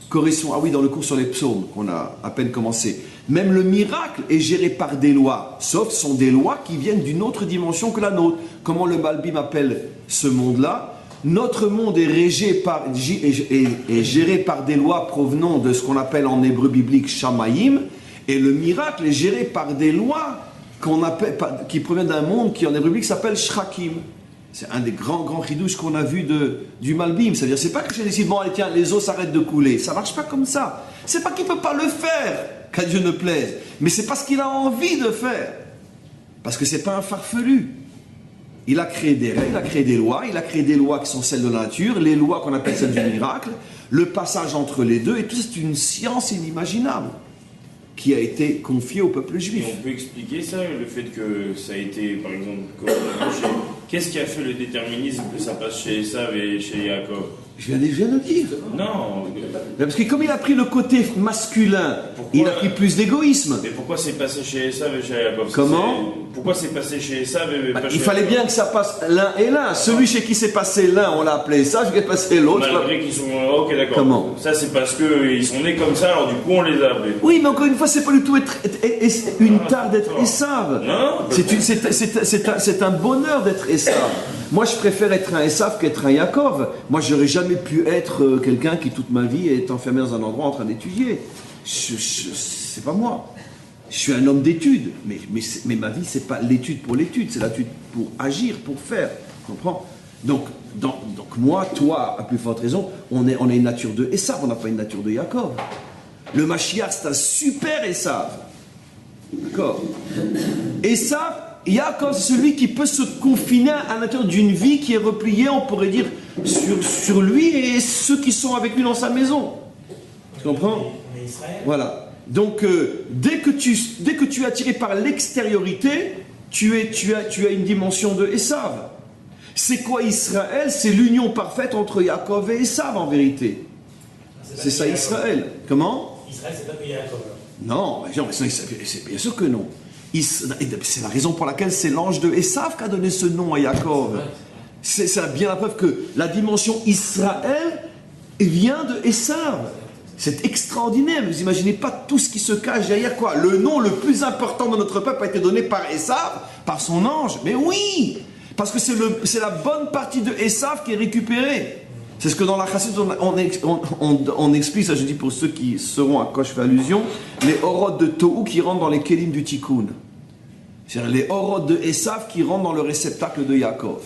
correspond... Ah oui, dans le cours sur les psaumes, qu'on a à peine commencé. Même le miracle est géré par des lois. Sauf ce sont des lois qui viennent d'une autre dimension que la nôtre. Comment le Malbim appelle ce monde-là? Notre monde est géré par des lois provenant de ce qu'on appelle en hébreu biblique Shamayim. Et le miracle est géré par des lois qui proviennent d'un monde qui en hébreu biblique s'appelle Shrakim. C'est un des grands chidouches qu'on a vu du Malbim. C'est-à-dire, c'est pas que je décide, bon, allez, tiens, les eaux s'arrêtent de couler. Ça marche pas comme ça. C'est pas qu'il peut pas le faire, qu'à Dieu ne plaise. Mais c'est parce qu'il a envie de faire. Parce que c'est pas un farfelu. Il a créé des règles, il a créé des lois. Il a créé des lois qui sont celles de la nature, les lois qu'on appelle celles du miracle, le passage entre les deux. Et tout ça, c'est une science inimaginable qui a été confiée au peuple juif. Et on peut expliquer ça, le fait que ça a été, par exemple, qu'est-ce qui a fait le déterminisme que ça passe chez Esav et chez Yaakov? Je viens de le dire. Non. Mais parce que comme il a pris le côté masculin, il a pris plus d'égoïsme. Mais pourquoi c'est passé chez Esav et chez Yaakov? Comment? Pourquoi c'est passé chez Esav et pas chez Il fallait bien que ça passe l'un et l'un. Celui chez qui c'est passé l'un, on l'a appelé ça, je vais passer l'autre. Malgré qu'ils sont... Ok, d'accord. Comment? Ça, c'est parce qu'ils sont nés comme ça, alors du coup, on les a appelés. Oui, mais encore une fois, c'est pas du tout une tare d'être Esav. Non. C'est un bonheur d'être Esav. Moi, je préfère être un Esav qu'être un Yaakov. Moi, j'aurais jamais pu être quelqu'un qui, toute ma vie, est enfermé dans un endroit en train d'étudier. C'est pas moi. Je suis un homme d'études. Mais ma vie, c'est pas l'étude pour l'étude. C'est l'étude pour agir, pour faire. Tu comprends? Donc moi, toi, à plus forte raison, on est une nature de Esav. On n'a pas une nature de Yaakov. Le Mashiach, c'est un super Esav. D'accord? Esav, Yaakov, c'est celui qui peut se confiner à l'intérieur d'une vie qui est repliée, on pourrait dire, sur lui et ceux qui sont avec lui dans sa maison. Tu comprends? Mais Israël. Voilà. Donc, dès que tu es attiré par l'extériorité, tu as une dimension de Esav. C'est quoi Israël? C'est l'union parfaite entre Yaakov et Esav, en vérité. C'est ça Israël. Comment? Israël, c'est pas que Yaakov. Non, c'est bien sûr que non. C'est la raison pour laquelle c'est l'ange de Esav qui a donné ce nom à Yaakov. C'est bien la preuve que la dimension Israël vient de Esav. C'est extraordinaire. Vous imaginez pas tout ce qui se cache derrière quoi? Le nom le plus important de notre peuple a été donné par Esav, par son ange. Mais oui, parce que c'est la bonne partie de Esav qui est récupérée. C'est ce que dans la Chassidut on explique, ça je dis pour ceux qui sauront à quoi je fais allusion, les orodes de Tohu qui rentrent dans les kelim du Tikkun. C'est-à-dire les orodes de Esav qui rentrent dans le réceptacle de Yaakov.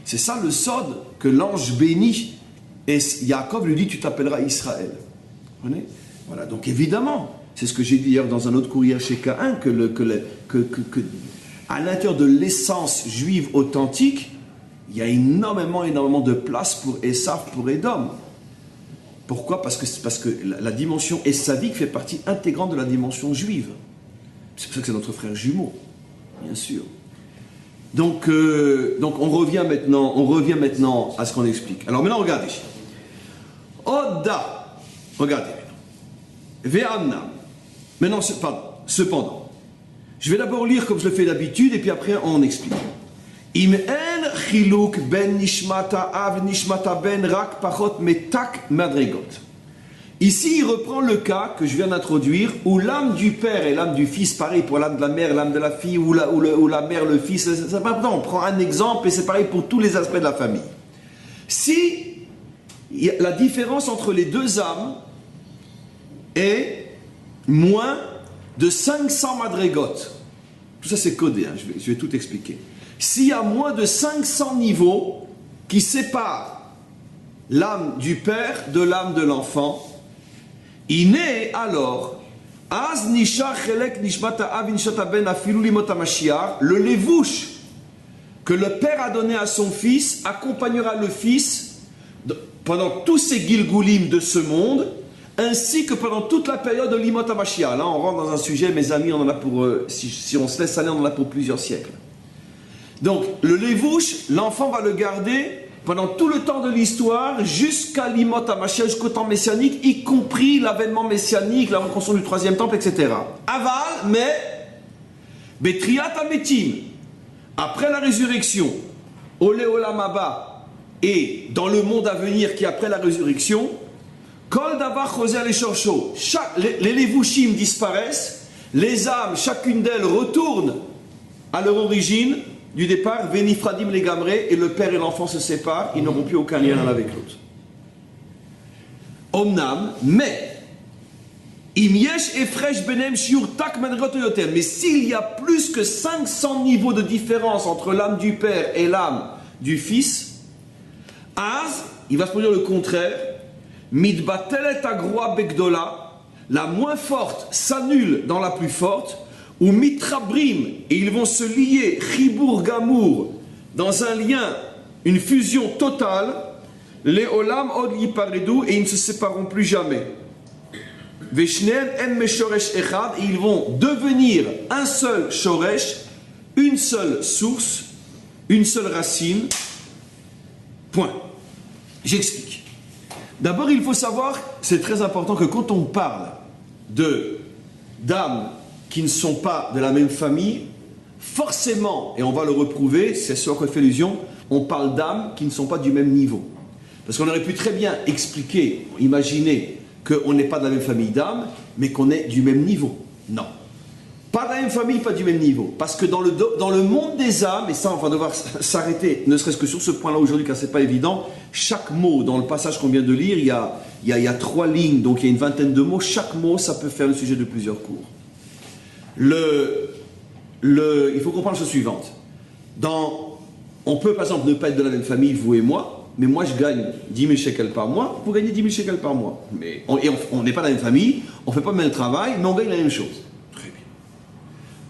C'est ça le sod que l'ange bénit. Et Yaakov lui dit, tu t'appelleras Israël. Vous comprenez? Voilà, donc évidemment, c'est ce que j'ai dit hier dans un autre courrier chez K1, que à l'intérieur de l'essence juive authentique, il y a énormément de place pour Esav, pour Édom. Pourquoi? Parce que la dimension esavique fait partie intégrante de la dimension juive. C'est pour ça que c'est notre frère jumeau, bien sûr. Donc on revient maintenant à ce qu'on explique. Alors maintenant, regardez. Oda, regardez maintenant. Ve'amna. Maintenant, cependant, je vais d'abord lire comme je le fais d'habitude et puis après on explique. Im en chiluk ben nishmata av nishmata ben rak pachot metak madrigot. Ici, il reprend le cas que je viens d'introduire où l'âme du père et l'âme du fils, pareil pour l'âme de la mère, l'âme de la fille ou la mère, le fils, c'est pas important. On prend un exemple et c'est pareil pour tous les aspects de la famille. Si la différence entre les deux âmes est moins de 500 madrigotes, tout ça c'est codé, hein, je vais tout expliquer. S'il y a moins de 500 niveaux qui séparent l'âme du père de l'âme de l'enfant, il est alors le levouche que le père a donné à son fils accompagnera le fils pendant tous ces gilgoulim de ce monde, ainsi que pendant toute la période de l'imot HaMashiach. Là on rentre dans un sujet, mes amis, on en a pour si on se laisse aller, on en a pour plusieurs siècles. Donc, le levouche, l'enfant va le garder pendant tout le temps de l'histoire, jusqu'à l'imot HaMashiach, jusqu'au temps messianique, y compris l'avènement messianique, la reconstruction du troisième temple, etc. Aval, mais, Betriat HaMetim, après la résurrection, Olé Olam Haba, et dans le monde à venir qui est après la résurrection, Kol Davar Chosé les Shorcho, les levouchim disparaissent, les âmes, chacune d'elles retourne à leur origine, du départ, Venifradim les Gamré, et le père et l'enfant se séparent, ils n'auront plus aucun lien l'un avec l'autre. Omnam, mais, Imyesh et Fresh Benem Shiur Tak Madrigot Yoter, mais s'il y a plus que 500 niveaux de différence entre l'âme du père et l'âme du fils, Az, il va se produire le contraire, Midbatelet Agroa Begdola, la moins forte s'annule dans la plus forte, ou mitrabrim, et ils vont se lier, chibour gamour, dans un lien, une fusion totale, les olam od yiparedu, et ils ne se sépareront plus jamais. Veshnen en meshoresh echad, et ils vont devenir un seul shoresh, une seule source, une seule racine. Point. J'explique. D'abord, il faut savoir, c'est très important que quand on parle d'âmes qui ne sont pas de la même famille, forcément, et on va le reprouver, c'est ce à quoi fait allusion, on parle d'âmes qui ne sont pas du même niveau. Parce qu'on aurait pu très bien expliquer, imaginer qu'on n'est pas de la même famille d'âmes, mais qu'on est du même niveau. Non. Pas de la même famille, pas du même niveau. Parce que dans le monde des âmes, et ça on va devoir s'arrêter, ne serait-ce que sur ce point-là aujourd'hui, car c'est pas évident, chaque mot dans le passage qu'on vient de lire, il y a 3 lignes, donc il y a une vingtaine de mots, chaque mot ça peut faire le sujet de plusieurs cours. Il faut comprendre la chose suivante. On peut par exemple ne pas être de la même famille, vous et moi, mais moi je gagne 10 000 shekels par mois, vous gagnez 10 000 shekels par mois. Mais on n'est pas de la même famille, on ne fait pas le même travail, mais on gagne la même chose. Très bien.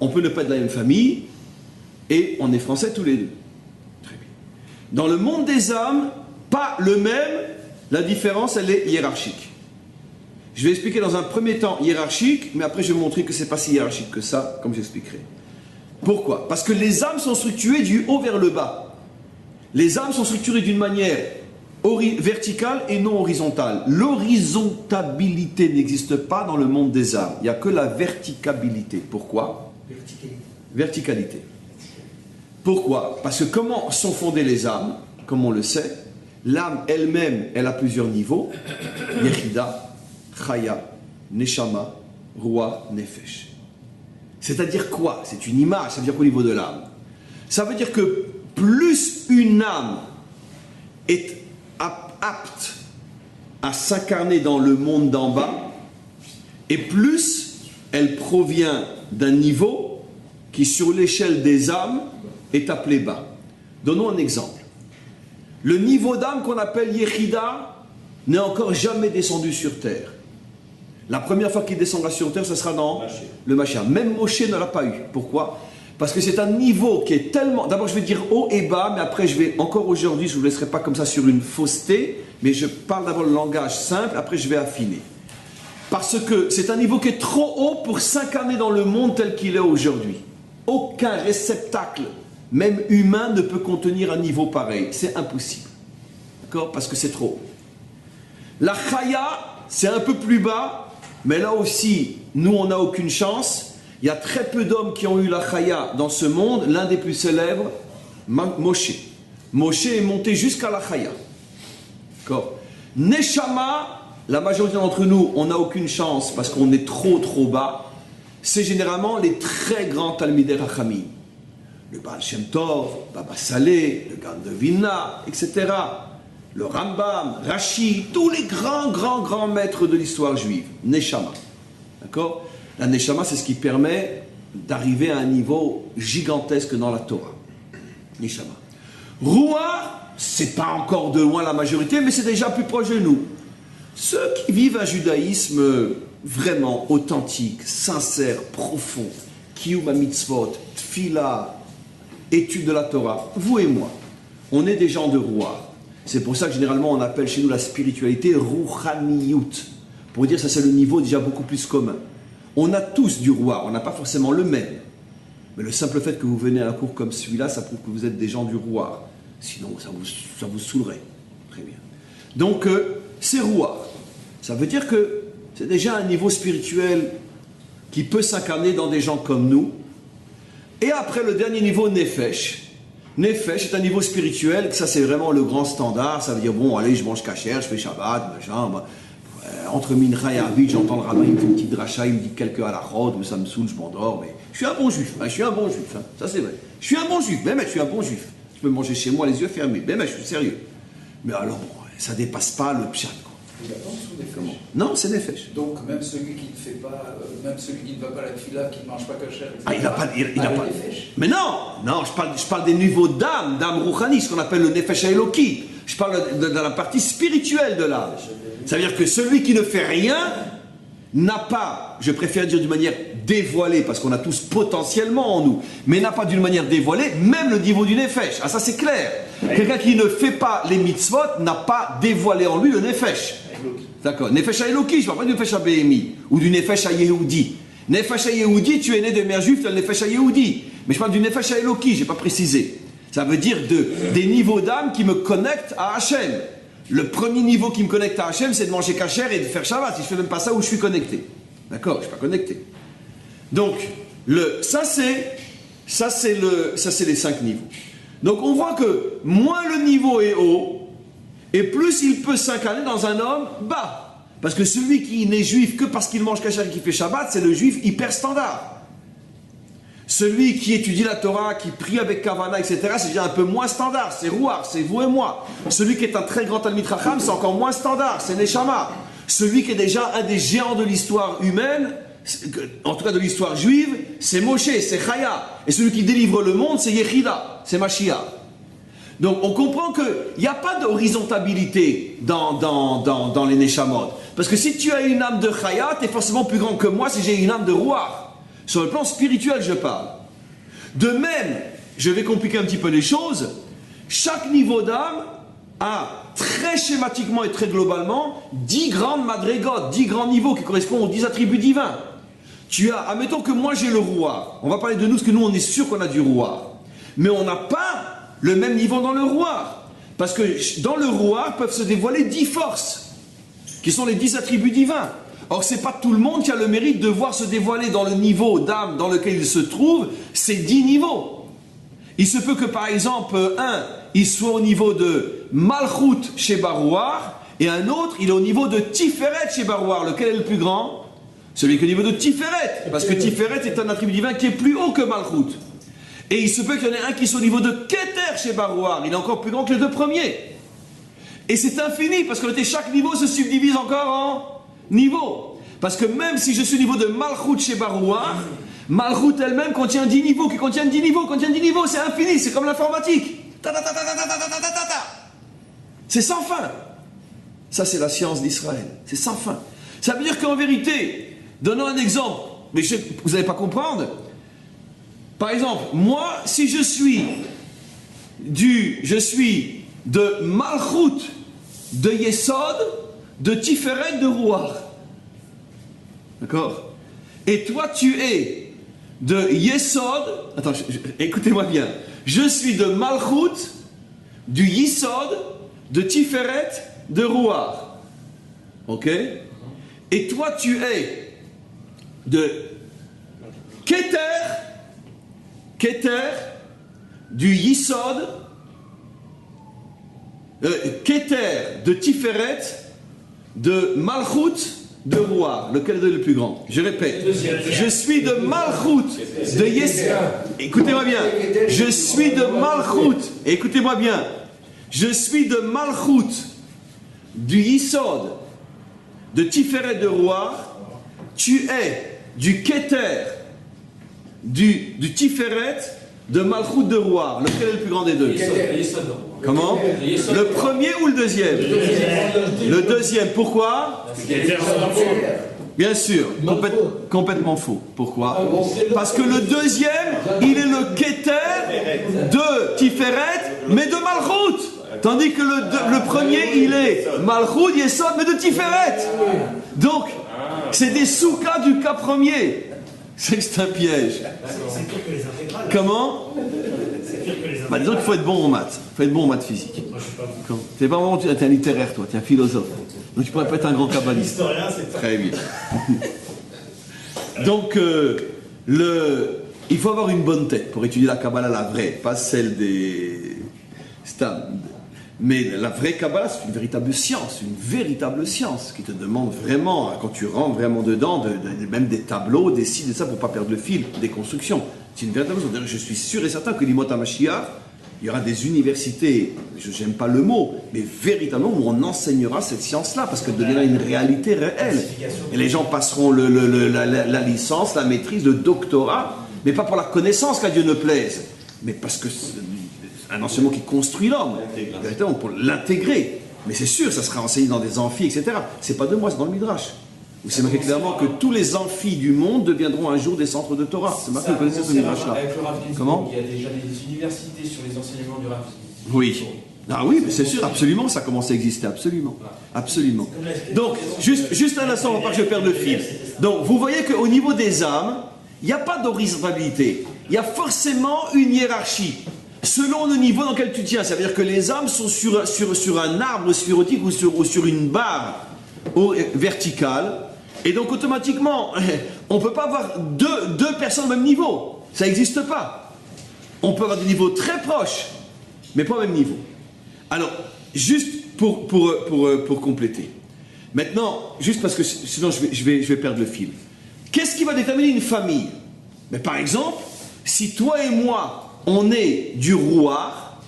On peut ne pas être de la même famille, et on est français tous les deux. Très bien. Dans le monde des âmes, pas le même, la différence elle est hiérarchique. Je vais expliquer dans un premier temps hiérarchique, mais après je vais vous montrer que ce n'est pas si hiérarchique que ça, comme j'expliquerai. Pourquoi? Parce que les âmes sont structurées du haut vers le bas. Les âmes sont structurées d'une manière verticale et non horizontale. L'horizontabilité n'existe pas dans le monde des âmes. Il n'y a que la verticabilité. Pourquoi? Verticalité. Pourquoi? Parce que comment sont fondées les âmes? Comme on le sait, l'âme elle-même, elle a plusieurs niveaux. Yechida, Chaya, Neshama, Roi, Nefesh. C'est-à-dire quoi? C'est une image, ça veut dire qu'au niveau de l'âme. Ça veut dire que plus une âme est apte à s'incarner dans le monde d'en bas, et plus elle provient d'un niveau qui, sur l'échelle des âmes, est appelé bas. Donnons un exemple. Le niveau d'âme qu'on appelle Yechida n'est encore jamais descendu sur terre. La première fois qu'il descendra sur terre, ce sera dans le Mashiach. Même Moshe ne l'a pas eu. Pourquoi? Parce que c'est un niveau qui est tellement... D'abord, je vais dire haut et bas, mais après, encore aujourd'hui, je ne vous laisserai pas comme ça sur une fausseté, mais je parle d'abord le langage simple, après je vais affiner. Parce que c'est un niveau qui est trop haut pour s'incarner dans le monde tel qu'il est aujourd'hui. Aucun réceptacle, même humain, ne peut contenir un niveau pareil. C'est impossible. D'accord? Parce que c'est trop haut. La Chaya, c'est un peu plus bas, mais là aussi, nous, on n'a aucune chance. Il y a très peu d'hommes qui ont eu la Chaya dans ce monde. L'un des plus célèbres, Moshe. Moshe est monté jusqu'à la Chaya. D'accord? Neshama, la majorité d'entre nous, on n'a aucune chance parce qu'on est trop bas. C'est généralement les très grands Talmidei Chachamim. Le Baal Shem Tov, Baba Saleh, le Gaon de Vilna, etc. Le Rambam, Rashi, tous les grands maîtres de l'histoire juive. Neshama. D'accord? La Neshama, c'est ce qui permet d'arriver à un niveau gigantesque dans la Torah. Neshama. Ruach, c'est pas encore de loin la majorité, mais c'est déjà plus proche de nous. Ceux qui vivent un judaïsme vraiment authentique, sincère, profond, Kiyum HaMitzvot, Tfila, étude de la Torah, vous et moi, on est des gens de Ruach. C'est pour ça que généralement on appelle chez nous la spiritualité Rouchaniyut. Pour dire ça, c'est le niveau déjà beaucoup plus commun. On a tous du Ruach, on n'a pas forcément le même. Mais le simple fait que vous venez à un cours comme celui-là, ça prouve que vous êtes des gens du Ruach. Sinon, ça vous saoulerait. Très bien. Donc, c'est Ruach. Ça veut dire que c'est déjà un niveau spirituel qui peut s'incarner dans des gens comme nous. Et après, le dernier niveau, Nefesh. Nefesh est un niveau spirituel, ça c'est vraiment le grand standard. Ça veut dire, bon, allez, je mange kasher, je fais Shabbat, machin. Entre Mincha et Arvit, j'entends le rabbin, il me fait une petite dracha, il me dit quelques halachot, mais ça me saoule, je m'endors. Mais je suis un bon juif, je suis un bon juif, hein, ça c'est vrai. Je suis un bon juif, mais je suis un bon juif. Je peux manger chez moi les yeux fermés, mais je suis sérieux. Mais alors, bon, ça dépasse pas le pshat, quoi. Comment? Non, c'est Nefesh. Donc même celui qui ne fait pas, même celui qui ne va pas à la tefila, qui ne mange pas kasher, etc. Ah, il n'a pas. Nefesh. Mais non, je parle des niveaux d'âme rouchani, ce qu'on appelle le Nefesh Eloki. Je parle de la partie spirituelle de l'âme. Ça veut dire que celui qui ne fait rien n'a pas, je préfère dire d'une manière dévoilée, parce qu'on a tous potentiellement en nous, mais n'a pas d'une manière dévoilée, même le niveau du Nefesh. Ah, ça c'est clair. Oui. Quelqu'un qui ne fait pas les mitzvot n'a pas dévoilé en lui le Nefesh. D'accord. Nefesh Eloki, je ne parle pas du Nefesh Behemi ou du Nefesh Yehudi. Nefesh Yehudi, tu es né de mère juive, tu as le Nefesh Yehudi. Mais je parle du Nefesh Eloki, je n'ai pas précisé. Ça veut dire des niveaux d'âme qui me connectent à Hachem. Le premier niveau qui me connecte à Hachem, c'est de manger kasher et de faire Shabbat. Si je fais même pas ça, où je suis connecté. D'accord, je ne suis pas connecté. Donc, ça c'est les 5 niveaux. Donc on voit que moins le niveau est haut, et plus il peut s'incarner dans un homme bas. Parce que celui qui n'est juif que parce qu'il mange kasher et qui fait Shabbat, c'est le juif hyper standard. Celui qui étudie la Torah, qui prie avec Kavana, etc., c'est déjà un peu moins standard, c'est Rouar, c'est vous et moi. Celui qui est un très grand Talmid Chacham, c'est encore moins standard, c'est Neshama. Celui qui est déjà un des géants de l'histoire humaine, en tout cas de l'histoire juive, c'est Moshe, c'est Chaya. Et celui qui délivre le monde, c'est Yechida, c'est Mashiach. Donc on comprend qu'il n'y a pas d'horizontalité dans les Neshamot. Parce que si tu as une âme de Chaya, tu es forcément plus grand que moi si j'ai une âme de Rouar. Sur le plan spirituel, je parle. De même, je vais compliquer un petit peu les choses, chaque niveau d'âme a très schématiquement et très globalement 10 grandes madrégotes, 10 grands niveaux qui correspondent aux 10 attributs divins. Tu as, admettons que moi j'ai le roi, on va parler de nous parce que nous on est sûr qu'on a du roi, mais on n'a pas le même niveau dans le roi, parce que dans le roi peuvent se dévoiler 10 forces, qui sont les 10 attributs divins. Or, ce n'est pas tout le monde qui a le mérite de voir se dévoiler dans le niveau d'âme dans lequel il se trouve ces 10 niveaux. Il se peut que, par exemple, un, il soit au niveau de Malchut chez Barouar, et un autre, il est au niveau de Tiferet chez Barouar. Lequel est le plus grand? Celui qui est au niveau de Tiferet, parce que Tiferet est un attribut divin qui est plus haut que Malchut. Et il se peut qu'il y en ait un qui soit au niveau de Keter chez Barouar, il est encore plus grand que les deux premiers. Et c'est infini, parce que chaque niveau se subdivise encore en niveau. Parce que même si je suis au niveau de Malchut chez Barouar, Malchut elle-même contient 10 niveaux, qui contiennent 10 niveaux, c'est infini, c'est comme l'informatique. C'est sans fin. Ça c'est la science d'Israël, c'est sans fin. Ça veut dire qu'en vérité, donnons un exemple, mais vous n'allez pas comprendre. Par exemple, moi, si je suis de Malchut, de Yesod, de Tiferet, de Rouar. D'accord? Et toi, tu es de Yesod. Attends, écoutez-moi bien. Je suis de Malchut, du Yesod, de Tiferet, de Rouar. Ok? Et toi, tu es de Keter, du Yesod, Keter, de Tiferet, de Malchut, de Rouar. Lequel est le plus grand? Je répète. Je suis de Malchut, de Yesod. Écoutez-moi bien. Je suis de Malchut. Écoutez-moi bien. Je suis de Malchut, du Yesod, de Tiferet, de Rouar. Tu es du Keter, du Tiferet, de Malchut, de Rouar. Lequel est le plus grand des deux? Comment? Le premier ou le deuxième? Le deuxième. Pourquoi? Bien sûr. Complètement faux. Pourquoi? Parce que le deuxième, il est le Keter de Tiferet, mais de Malchut. Tandis que le premier, il est Malchut, Yesod, mais de Tiferet. Donc, c'est des sous-cas du cas premier. C'est un piège. C'est pire que les intégrales. Comment? C'est pire que les intégrales. Bah, disons qu'il faut être bon en maths. Il faut être bon en maths physique. Moi, je suis pas bon. T'es pas vraiment, t'es un littéraire, toi, t'es un philosophe. Donc tu pourrais pas être un grand kabbaliste. Historien, c'est pas. Très bien. Donc, il faut avoir une bonne tête pour étudier la Kabbalah, la vraie, pas celle des stams. Mais la vraie Kabbalah, c'est une véritable science qui te demande vraiment, quand tu rentres vraiment dedans, même des tableaux, des sites, et ça, pour ne pas perdre le fil, des constructions. C'est une véritable science. Je suis sûr et certain que l'Imot HaMashiach, il y aura des universités, je n'aime pas le mot, mais véritablement où on enseignera cette science-là, parce qu'elle deviendra une réalité réelle. Et les gens passeront la licence, la maîtrise, le doctorat, mais pas pour la connaissance qu'à Dieu ne plaise, mais parce que un enseignement qui construit l'homme, véritablement pour l'intégrer. Mais c'est sûr, ça sera enseigné dans des amphis, etc. C'est pas de moi, c'est dans le Midrash. Où c'est marqué clairement que tous les amphis du monde deviendront un jour des centres de Torah. C'est marqué, vous connaissez ce Midrash-là. Avec le Rav Ginsburg, Comment? il y a déjà des universités sur les enseignements du Rav Ginsburg. Oui. Ah oui, mais c'est sûr, absolument, ça commence à exister, absolument. Absolument. Donc, juste un instant, pour pas que je perde le fil. Donc, vous voyez qu'au niveau des âmes, il n'y a pas d'horizontalité. Il y a forcément une hiérarchie. selon le niveau dans lequel tu tiens. Ça veut dire que les âmes sont sur un arbre sphérotique ou sur une barre verticale. Et donc automatiquement, on ne peut pas avoir deux personnes au même niveau. Ça n'existe pas. On peut avoir des niveaux très proches, mais pas au même niveau. Alors, juste pour compléter. Maintenant, juste parce que sinon je vais perdre le fil. Qu'est-ce qui va déterminer une famille? Mais par exemple, si toi et moi, on est du rouard,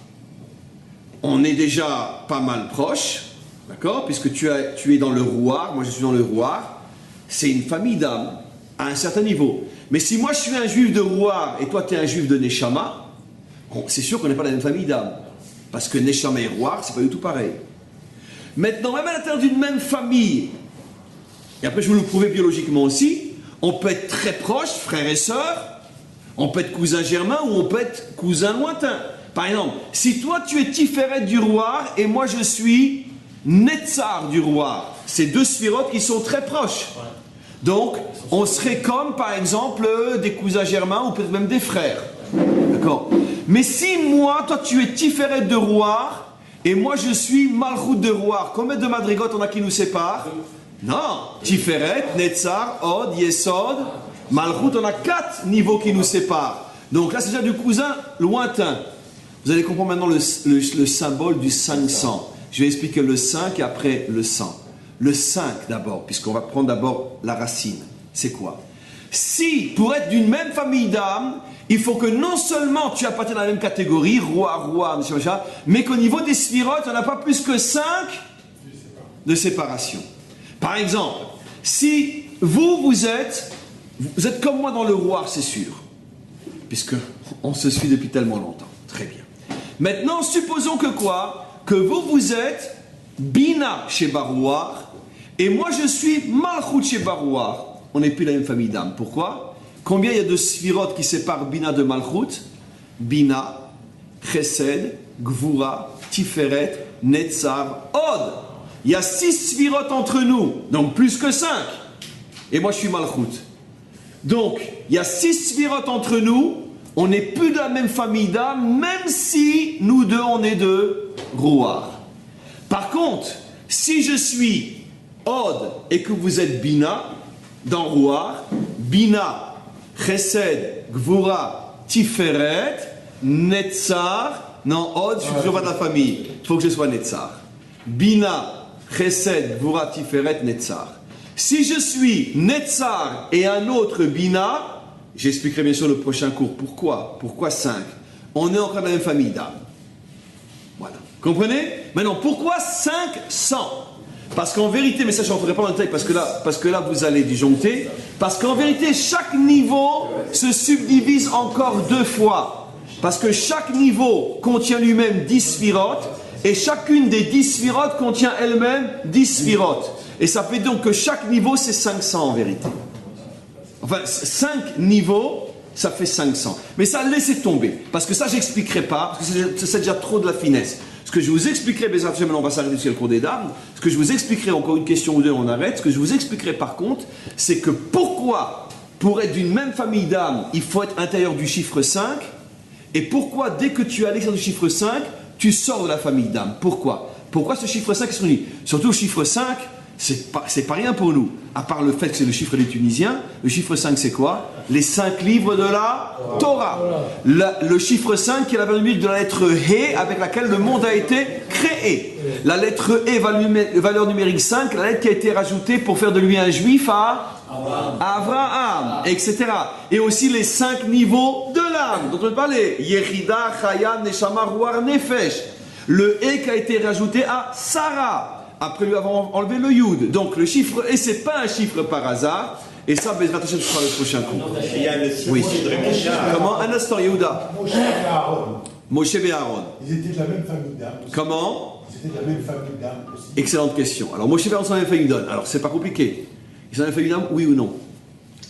on est déjà pas mal proche, d'accord? Puisque tu es dans le rouard, moi je suis dans le rouard, c'est une famille d'âmes à un certain niveau. Mais si moi je suis un juif de rouard et toi tu es un juif de Neshama, c'est sûr qu'on n'est pas dans la même famille d'âmes. Parce que Neshama et rouard, c'est pas du tout pareil. Maintenant, même à l'intérieur d'une même famille, et après je vais vous le prouver biologiquement aussi, on peut être très proches, frères et sœurs, on peut être cousin germain ou on peut être cousin lointain. Par exemple, si toi tu es Tiferet du rouard et moi je suis Netzar du rouard, c'est deux sphirotes qui sont très proches. Donc, on serait comme par exemple des cousins germains ou peut-être même des frères. D'accord? Mais si moi, toi tu es Tiferet de rouard, et moi je suis Malchut de rouard, combien de madrigotes on a qui nous séparent? Non, Tiferet, Netzar, Od, Yesod, Malchut, on a 4 niveaux qui nous séparent. Donc là c'est déjà du cousin lointain. Vous allez comprendre maintenant le symbole du 500. Je vais expliquer le 5 et après le 100. Le 5 d'abord, puisqu'on va prendre d'abord la racine. C'est quoi? Si, pour être d'une même famille d'âmes, il faut que non seulement tu appartiennes à la même catégorie, roi, mais qu'au niveau des sphirotes, on n'a pas plus que 5 de séparation. Par exemple, si vous êtes comme moi dans le roi, c'est sûr, puisque on se suit depuis tellement longtemps. Très bien. Maintenant, supposons que quoi? Que vous êtes Bina chez Barouar, et moi je suis Malchut chez Barouar. On n'est plus la même famille d'âmes. Pourquoi? Combien il y a de sphirotes qui séparent Bina de Malchut? Bina, Chesed, Gvura, Tiferet, Netzar, Od. Il y a 6 sphirotes entre nous, donc plus que 5. Et moi je suis Malchut. Donc, il y a 6 sphirotes entre nous, on n'est plus de la même famille d'âmes, même si nous deux on est de Rouar. Par contre, si je suis Od et que vous êtes Bina, dans Rouar, Bina, Chesed, Gvura, Tiferet, Netzar, non, Od, je suis toujours pas de la famille, il faut que je sois Netzar. Bina, Chesed, Gvura, Tiferet, Netzar. Si je suis Netzar et un autre Bina, j'expliquerai bien sûr le prochain cours. Pourquoi? Pourquoi 5? On est encore dans la même famille d'âmes. Voilà. Comprenez? Maintenant, pourquoi 500? Parce qu'en vérité, mais ça je ne rentrerai pas dans le détail parce que là vous allez disjoncter. Parce qu'en vérité, chaque niveau se subdivise encore 2 fois. Parce que chaque niveau contient lui-même 10 sphirotes et chacune des 10 sphirotes contient elle-même 10 sphirotes. Et ça fait donc que chaque niveau c'est 500 en vérité. Enfin, 5 niveaux, ça fait 500. Mais ça, laissez tomber. Parce que ça, j'expliquerai pas, parce que c'est déjà trop de la finesse. Ce que je vous expliquerai, maintenant on va s'arrêter sur le cours des dames, ce que je vous expliquerai, encore une question ou deux, on arrête. Ce que je vous expliquerai par contre, c'est que pourquoi, pour être d'une même famille d'âmes, il faut être intérieur du chiffre 5, et pourquoi, dès que tu es à l'extérieur du chiffre 5, tu sors de la famille d'âmes. Pourquoi? Pourquoi ce chiffre 5 est sur lui? Surtout le chiffre 5, c'est pas rien pour nous. À part le fait que c'est le chiffre des Tunisiens, le chiffre 5 c'est quoi? Les 5 livres de la Torah. Le chiffre 5 qui est la valeur numérique de la lettre He avec laquelle le monde a été créé. La lettre E, valeur numérique 5, la lettre qui a été rajoutée pour faire de lui un juif à Abraham, etc. Et aussi les 5 niveaux de l'âme dont on parlait. Yechida, Chaya, Neshama, Ruach, Nefesh. Le E qui a été rajouté à Sarah. Après lui avoir enlevé le Yud. Donc le chiffre E, c'est pas un chiffre par hasard. Et ça, Bezrat Hashem, ce sera le prochain cours. Il y a le Oui. de Comment? Un instant, Yehuda. Moshe et Aaron, Moshe et Aaron. ils étaient de la même famille d'âmes. Comment? Ils étaient de la même famille d'âmes aussi. Excellente question. Alors Moshe et Aaron sont dans la même famille d'âme. Alors c'est pas compliqué. Ils sont dans la même famille d'âme, oui ou non?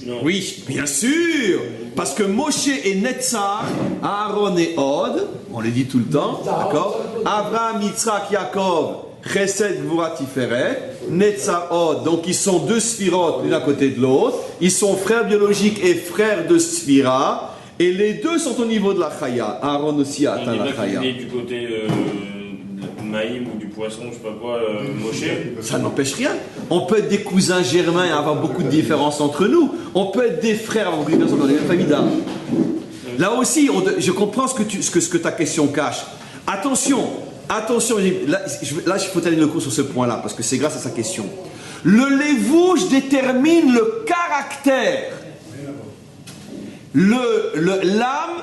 Non. Oui, bien sûr. Parce que Moshe et Netzar, Aaron et Od, on les dit tout le temps, d'accord? Abraham, Yitzhak, Yaakov, Chesed, Gvura, Tiferet, Netzar, Od. Donc ils sont 2 sphirotes l'une à côté de l'autre. Ils sont frères biologiques et frères de Sphira. Et les deux sont au niveau de la chaya. Aaron aussi a On atteint dit la pas qu'il chaya. est du côté de Maïm ou du poisson, je sais pas quoi, Moshe. Ça n'empêche rien. On peut être des cousins germains et avoir beaucoup de différences entre nous. On peut être des frères, avoir beaucoup de différences dans les mêmes familles d'âme. Là aussi, je comprends ce que ta question cache. Attention, là, il faut terminer le cours sur ce point-là, parce que c'est grâce à sa question. Le lévouche détermine le caractère. L'âme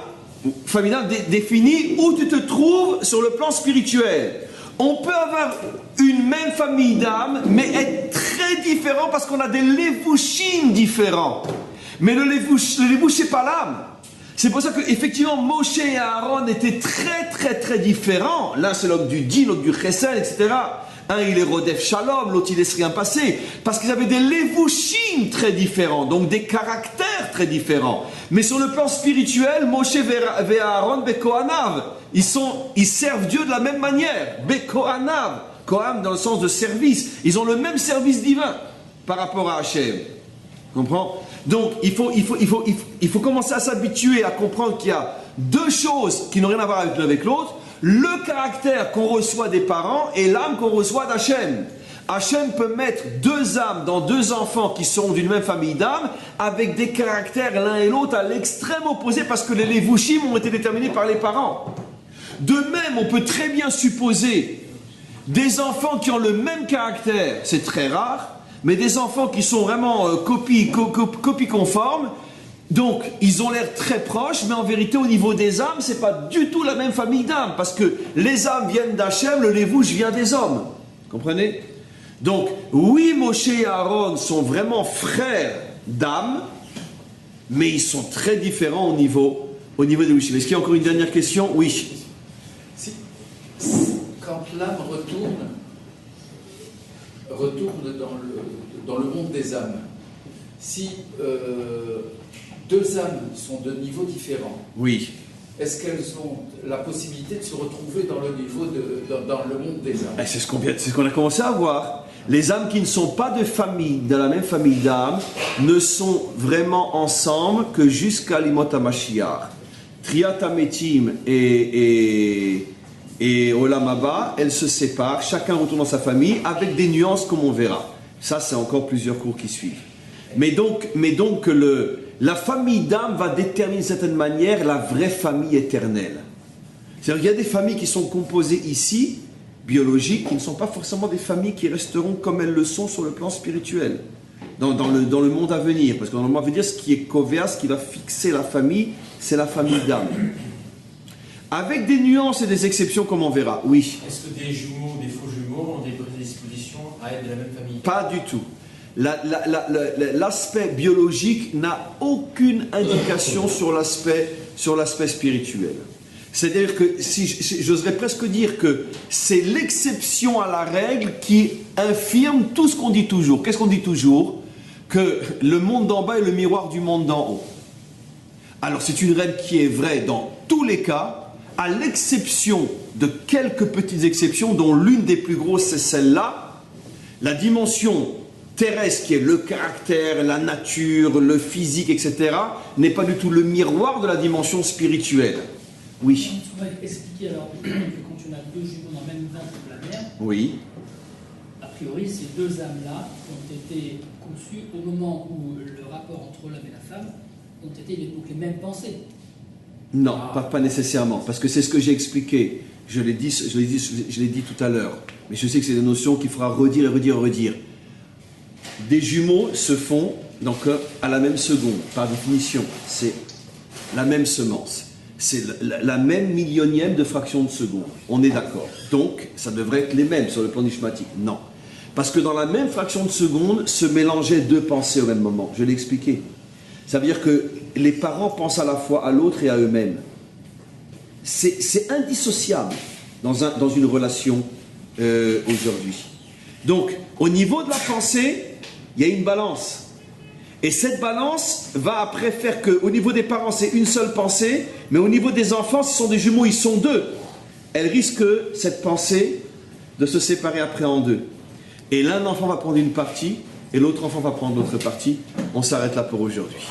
familiale définit où tu te trouves sur le plan spirituel. On peut avoir une même famille d'âmes, mais être très différent parce qu'on a des lévouchim différents. Mais le lévouche, c'est pas l'âme. C'est pour ça qu'effectivement, Moshe et Aaron étaient très différents. L'un, c'est l'homme du din, l'autre du chesed, etc. Un, il est Rodef Shalom, l'autre, il laisse rien passer. Parce qu'ils avaient des lévouchim très différents, donc des caractères très différents. Mais sur le plan spirituel, Moshe et Aaron, Bekohanav, ils servent Dieu de la même manière. Bekohanav, Kohan dans le sens de service. Ils ont le même service divin par rapport à Hachem. Comprends? Donc, il faut commencer à s'habituer à comprendre qu'il y a deux choses qui n'ont rien à voir l'une avec l'autre. Le caractère qu'on reçoit des parents et l'âme qu'on reçoit d'Hachem. Hachem peut mettre deux âmes dans deux enfants qui sont d'une même famille d'âmes avec des caractères l'un et l'autre à l'extrême opposé parce que les lévouchim ont été déterminés par les parents. De même, on peut très bien supposer des enfants qui ont le même caractère, c'est très rare, mais des enfants qui sont vraiment copies conformes. Donc, ils ont l'air très proches, mais en vérité, au niveau des âmes, c'est pas du tout la même famille d'âmes, parce que les âmes viennent d'Hachem, le lévouche vient des hommes. Comprenez? Donc, oui, Moshe et Aaron sont vraiment frères d'âmes, mais ils sont très différents au niveau des lévouchim. Est-ce qu'il y a encore une dernière question? Oui. Quand l'âme retourne dans le monde des âmes, si deux âmes sont de niveaux différents, Oui. est-ce qu'elles ont la possibilité de se retrouver dans le monde des âmes? C'est ce qu'on a commencé à voir. Les âmes qui ne sont pas de la même famille d'âmes, ne sont vraiment ensemble que jusqu'à l'Imot HaMashiach. Triat HaMetim et Olam Haba, elles se séparent, chacun retourne dans sa famille avec des nuances comme on verra. Ça, c'est encore plusieurs cours qui suivent. Mais donc la famille d'âme va déterminer d'une certaine manière la vraie famille éternelle. C'est-à-dire qu'il y a des familles qui sont composées ici, biologiques, qui ne sont pas forcément des familles qui resteront comme elles le sont sur le plan spirituel, dans le monde à venir. Parce que dans le monde à venir, ce qui est covéa, ce qui va fixer la famille, c'est la famille d'âme. Avec des nuances et des exceptions, comme on verra, oui. Est-ce que des jumeaux, des faux jumeaux ont des prédispositions à être de la même famille? Pas du tout. L'aspect biologique n'a aucune indication sur l'aspect spirituel. C'est-à-dire que, j'oserais presque dire que c'est l'exception à la règle qui infirme tout ce qu'on dit toujours. Qu'est-ce qu'on dit toujours? Que le monde d'en bas est le miroir du monde d'en haut. Alors c'est une règle qui est vraie dans tous les cas, à l'exception de quelques petites exceptions, dont l'une des plus grosses c'est celle-là. La dimension terrestre, qui est le caractère, la nature, le physique, etc., n'est pas du tout le miroir de la dimension spirituelle. Oui. On pourrait expliquer alors que quand on a deux jumeaux dans le même ventre de la mère, Oui. a priori ces deux âmes-là ont été conçues au moment où le rapport entre l'homme et la femme ont été donc les mêmes pensées. Non, pas nécessairement, parce que c'est ce que j'ai expliqué. Je l'ai dit tout à l'heure, mais je sais que c'est des notions qu'il faudra redire et redire et redire. Des jumeaux se font donc à la même seconde, par définition. C'est la même semence. C'est la même millionième de fraction de seconde. On est d'accord. Donc, ça devrait être les mêmes sur le plan nishmatique. Non. Parce que dans la même fraction de seconde, se mélangeaient deux pensées au même moment. Je l'ai expliqué. Ça veut dire que les parents pensent à la fois à l'autre et à eux-mêmes. C'est indissociable dans une relation aujourd'hui. Donc, au niveau de la pensée, il y a une balance. Et cette balance va après faire qu'au niveau des parents, c'est une seule pensée, mais au niveau des enfants, ce sont des jumeaux, ils sont deux. Elle risque, cette pensée, de se séparer après en deux. Et l'un enfant va prendre une partie, et l'autre enfant va prendre l'autre partie. On s'arrête là pour aujourd'hui.